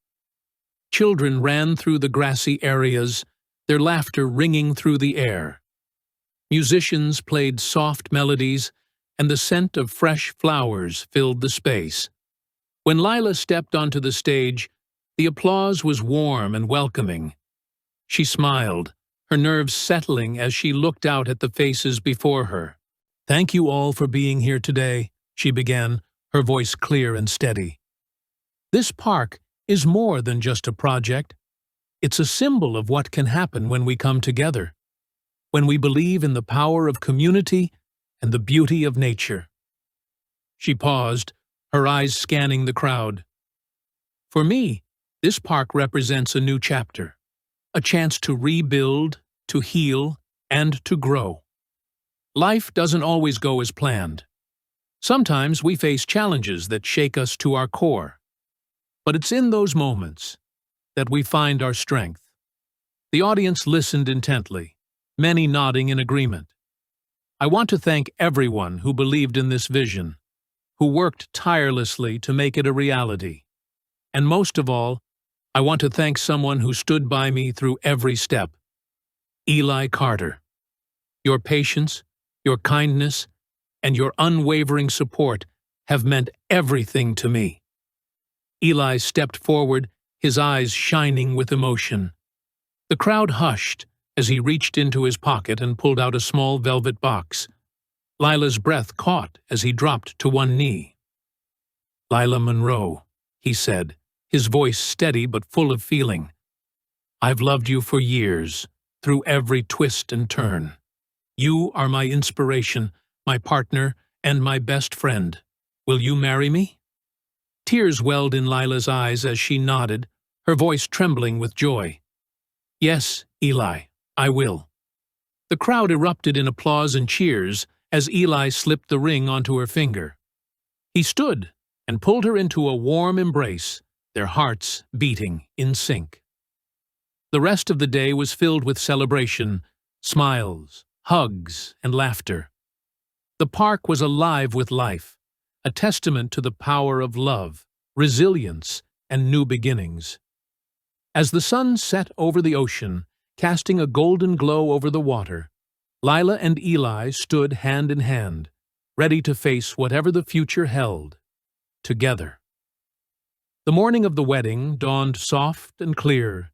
Children ran through the grassy areas, their laughter ringing through the air. Musicians played soft melodies, and the scent of fresh flowers filled the space. When Lila stepped onto the stage, the applause was warm and welcoming. She smiled, her nerves settling as she looked out at the faces before her. "Thank you all for being here today," she began, her voice clear and steady. "This park is more than just a project. It's a symbol of what can happen when we come together, when we believe in the power of community and the beauty of nature." She paused, her eyes scanning the crowd. "For me, this park represents a new chapter, a chance to rebuild, to heal, and to grow. Life doesn't always go as planned. Sometimes we face challenges that shake us to our core. But it's in those moments that we find our strength." The audience listened intently, many nodding in agreement. "I want to thank everyone who believed in this vision, who worked tirelessly to make it a reality. And most of all, I want to thank someone who stood by me through every step. Eli Carter. Your patience, your kindness, and your unwavering support have meant everything to me." Eli stepped forward, his eyes shining with emotion. The crowd hushed as he reached into his pocket and pulled out a small velvet box. Lila's breath caught as he dropped to one knee. "Lila Monroe," he said, his voice steady but full of feeling. "I've loved you for years, through every twist and turn. You are my inspiration, my partner, and my best friend. Will you marry me?" Tears welled in Lila's eyes as she nodded, her voice trembling with joy. "Yes, Eli, I will." The crowd erupted in applause and cheers as Eli slipped the ring onto her finger. He stood and pulled her into a warm embrace, their hearts beating in sync. The rest of the day was filled with celebration, smiles, hugs, and laughter. The park was alive with life, a testament to the power of love, resilience, and new beginnings. As the sun set over the ocean, casting a golden glow over the water, Lila and Eli stood hand in hand, ready to face whatever the future held, together. The morning of the wedding dawned soft and clear,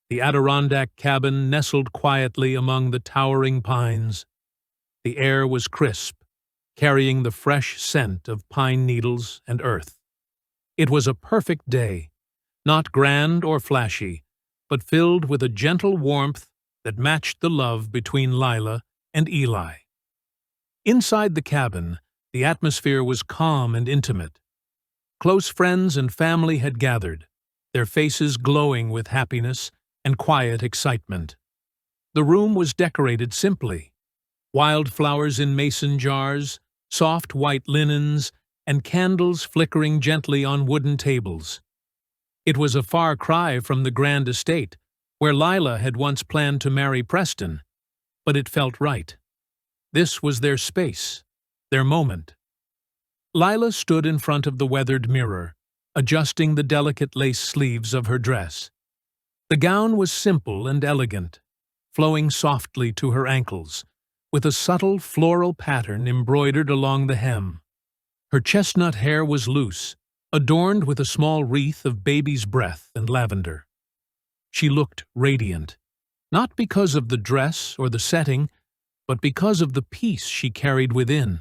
The Adirondack cabin nestled quietly among the towering pines. The air was crisp, carrying the fresh scent of pine needles and earth. It was a perfect day, not grand or flashy, but filled with a gentle warmth that matched the love between Lila and Eli. Inside the cabin, the atmosphere was calm and intimate. Close friends and family had gathered, their faces glowing with happiness and quiet excitement. The room was decorated simply: wildflowers in mason jars, soft white linens, and candles flickering gently on wooden tables. It was a far cry from the grand estate, where Lila had once planned to marry Preston, but it felt right. This was their space, their moment. Lila stood in front of the weathered mirror, adjusting the delicate lace sleeves of her dress. The gown was simple and elegant, flowing softly to her ankles, with a subtle floral pattern embroidered along the hem. Her chestnut hair was loose, adorned with a small wreath of baby's breath and lavender. She looked radiant, not because of the dress or the setting, but because of the peace she carried within.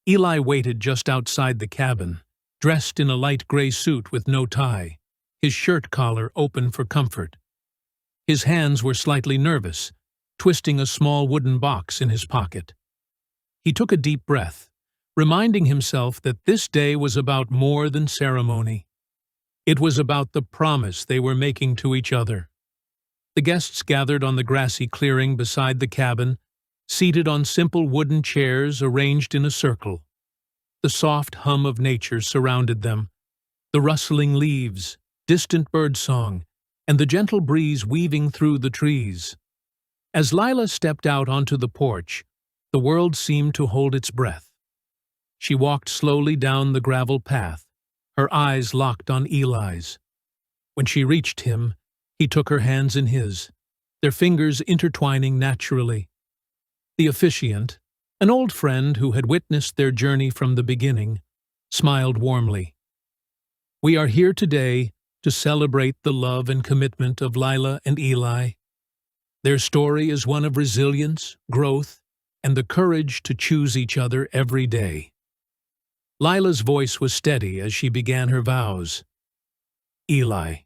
Eli waited just outside the cabin, dressed in a light gray suit with no tie, his shirt collar open for comfort. His hands were slightly nervous, twisting a small wooden box in his pocket. He took a deep breath, reminding himself that this day was about more than ceremony. It was about the promise they were making to each other. The guests gathered on the grassy clearing beside the cabin, seated on simple wooden chairs arranged in a circle. The soft hum of nature surrounded them, the rustling leaves, distant birdsong, and the gentle breeze weaving through the trees. As Lila stepped out onto the porch, the world seemed to hold its breath. She walked slowly down the gravel path, her eyes locked on Eli's. When she reached him, he took her hands in his, their fingers intertwining naturally. The officiant, an old friend who had witnessed their journey from the beginning, smiled warmly. "We are here today to celebrate the love and commitment of Lila and Eli. Their story is one of resilience, growth, and the courage to choose each other every day." Lila's voice was steady as she began her vows. "Eli,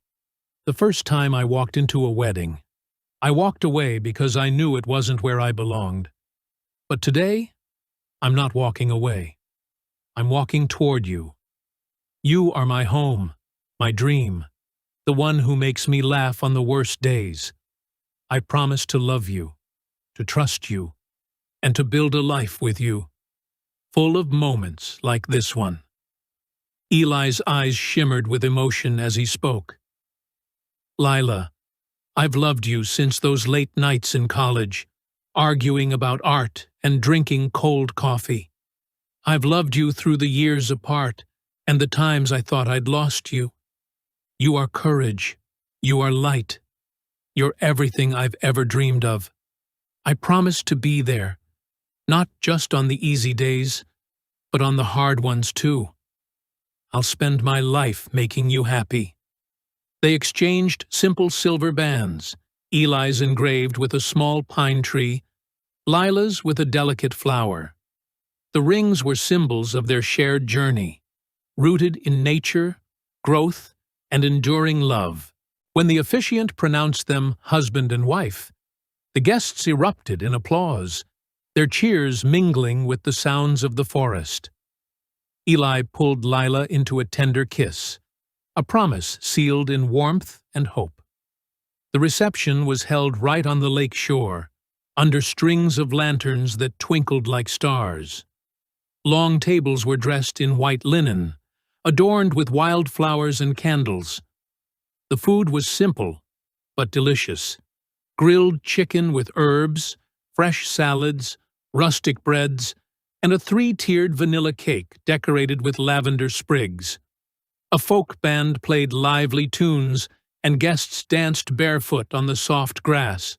the first time I walked into a wedding, I walked away because I knew it wasn't where I belonged. But today, I'm not walking away. I'm walking toward you. You are my home, my dream, the one who makes me laugh on the worst days. I promise to love you, to trust you, and to build a life with you, full of moments like this one." Eli's eyes shimmered with emotion as he spoke. "Lila, I've loved you since those late nights in college, arguing about art and drinking cold coffee. I've loved you through the years apart and the times I thought I'd lost you. You are courage. You are light. You're everything I've ever dreamed of. I promise to be there, not just on the easy days, but on the hard ones too. I'll spend my life making you happy." They exchanged simple silver bands, Eli's engraved with a small pine tree, Lila's with a delicate flower. The rings were symbols of their shared journey, rooted in nature, growth, and enduring love. When the officiant pronounced them husband and wife, the guests erupted in applause, their cheers mingling with the sounds of the forest. Eli pulled Lila into a tender kiss, a promise sealed in warmth and hope. The reception was held right on the lake shore, under strings of lanterns that twinkled like stars. Long tables were dressed in white linen, adorned with wildflowers and candles. The food was simple, but delicious: grilled chicken with herbs, fresh salads, rustic breads, and a 3-tiered vanilla cake decorated with lavender sprigs. A folk band played lively tunes, and guests danced barefoot on the soft grass.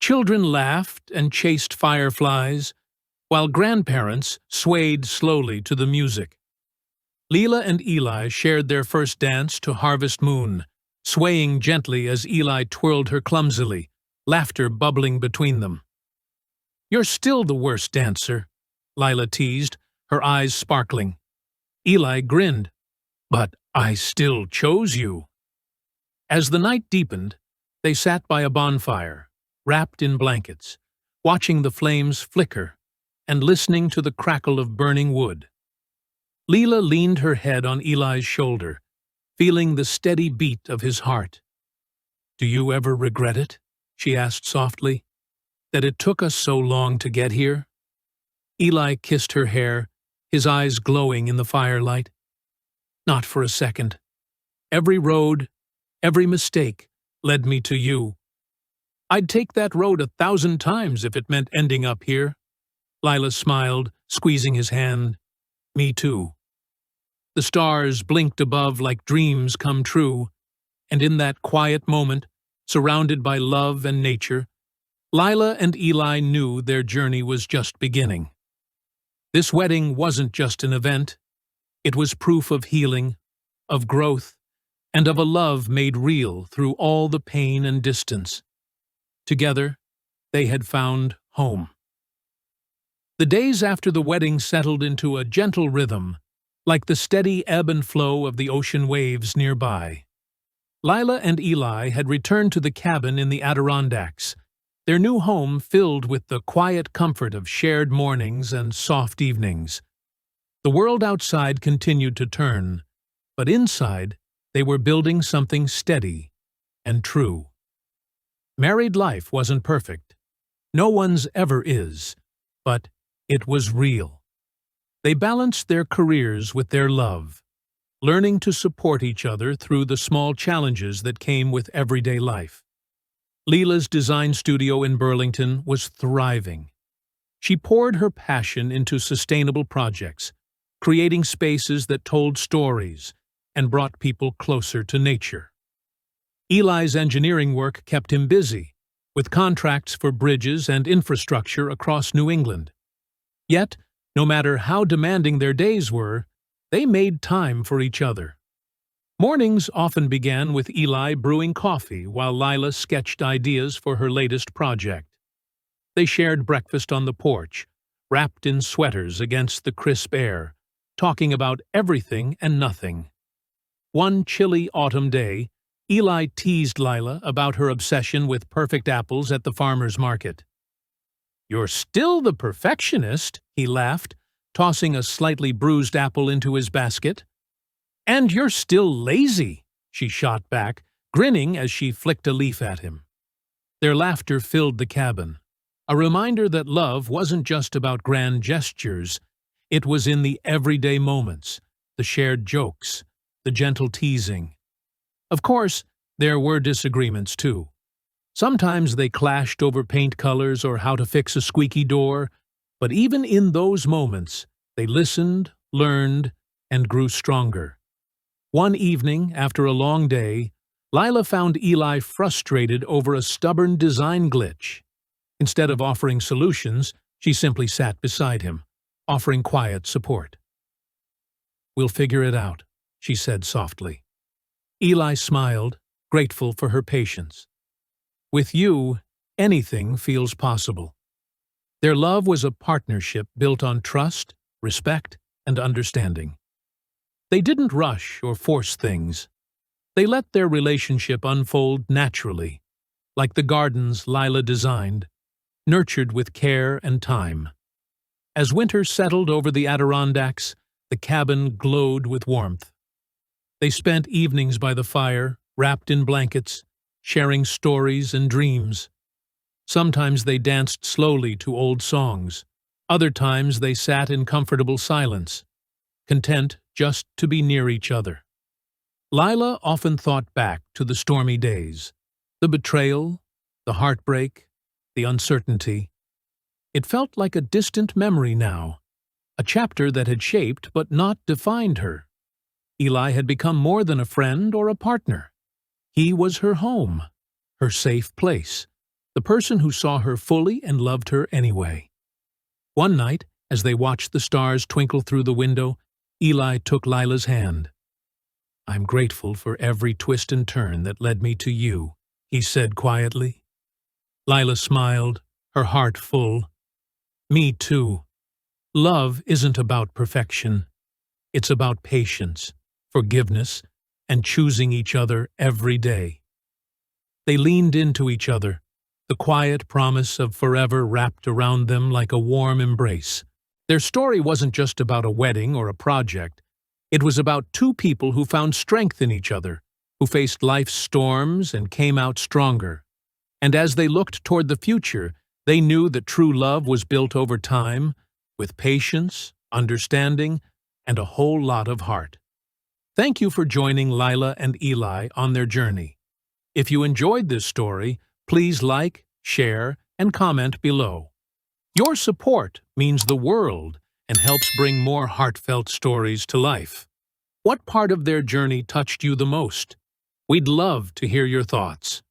Children laughed and chased fireflies, while grandparents swayed slowly to the music. Lila and Eli shared their first dance to Harvest Moon, swaying gently as Eli twirled her clumsily, laughter bubbling between them. "You're still the worst dancer," Lila teased, her eyes sparkling. Eli grinned. "But I still chose you." As the night deepened, they sat by a bonfire, wrapped in blankets, watching the flames flicker and listening to the crackle of burning wood. Lila leaned her head on Eli's shoulder, feeling the steady beat of his heart. "Do you ever regret it?" she asked softly. "That it took us so long to get here?" Eli kissed her hair, his eyes glowing in the firelight. "Not for a second. Every road, every mistake, led me to you. I'd take that road 1,000 times if it meant ending up here." Lila smiled, squeezing his hand. "Me too." The stars blinked above like dreams come true, and in that quiet moment, surrounded by love and nature, Lila and Eli knew their journey was just beginning. This wedding wasn't just an event. It was proof of healing, of growth, and of a love made real through all the pain and distance. Together, they had found home. The days after the wedding settled into a gentle rhythm, like the steady ebb and flow of the ocean waves nearby. Lila and Eli had returned to the cabin in the Adirondacks, their new home filled with the quiet comfort of shared mornings and soft evenings. The world outside continued to turn, but inside they were building something steady and true. Married life wasn't perfect. No one's ever is, but it was real. They balanced their careers with their love, learning to support each other through the small challenges that came with everyday life. Lila's design studio in Burlington was thriving. She poured her passion into sustainable projects, creating spaces that told stories and brought people closer to nature. Eli's engineering work kept him busy, with contracts for bridges and infrastructure across New England. Yet, no matter how demanding their days were, they made time for each other. Mornings often began with Eli brewing coffee while Lila sketched ideas for her latest project. They shared breakfast on the porch, wrapped in sweaters against the crisp air, talking about everything and nothing. One chilly autumn day, Eli teased Lila about her obsession with perfect apples at the farmer's market. "You're still the perfectionist," he laughed, tossing a slightly bruised apple into his basket. "And you're still lazy," she shot back, grinning as she flicked a leaf at him. Their laughter filled the cabin, a reminder that love wasn't just about grand gestures. It was in the everyday moments, the shared jokes, the gentle teasing. Of course, there were disagreements too. Sometimes they clashed over paint colors or how to fix a squeaky door, but even in those moments, they listened, learned, and grew stronger. One evening, after a long day, Lila found Eli frustrated over a stubborn design glitch. Instead of offering solutions, she simply sat beside him, offering quiet support. "We'll figure it out," she said softly. Eli smiled, grateful for her patience. "With you, anything feels possible." Their love was a partnership built on trust, respect, and understanding. They didn't rush or force things. They let their relationship unfold naturally, like the gardens Lila designed, nurtured with care and time. As winter settled over the Adirondacks, the cabin glowed with warmth. They spent evenings by the fire, wrapped in blankets, sharing stories and dreams. Sometimes they danced slowly to old songs. Other times they sat in comfortable silence, content just to be near each other. Lila often thought back to the stormy days, the betrayal, the heartbreak, the uncertainty. It felt like a distant memory now, a chapter that had shaped but not defined her. Eli had become more than a friend or a partner. He was her home, her safe place, the person who saw her fully and loved her anyway. One night, as they watched the stars twinkle through the window, Eli took Lila's hand. I'm grateful for every twist and turn that led me to you, he said quietly. Lila smiled, her heart full. Me too. Love isn't about perfection. It's about patience, forgiveness, and choosing each other every day. They leaned into each other, the quiet promise of forever wrapped around them like a warm embrace. Their story wasn't just about a wedding or a project. It was about two people who found strength in each other, who faced life's storms and came out stronger. And as they looked toward the future, they knew that true love was built over time, with patience, understanding, and a whole lot of heart. Thank you for joining Lila and Eli on their journey. If you enjoyed this story, please like, share, and comment below. Your support means the world and helps bring more heartfelt stories to life. What part of their journey touched you the most? We'd love to hear your thoughts.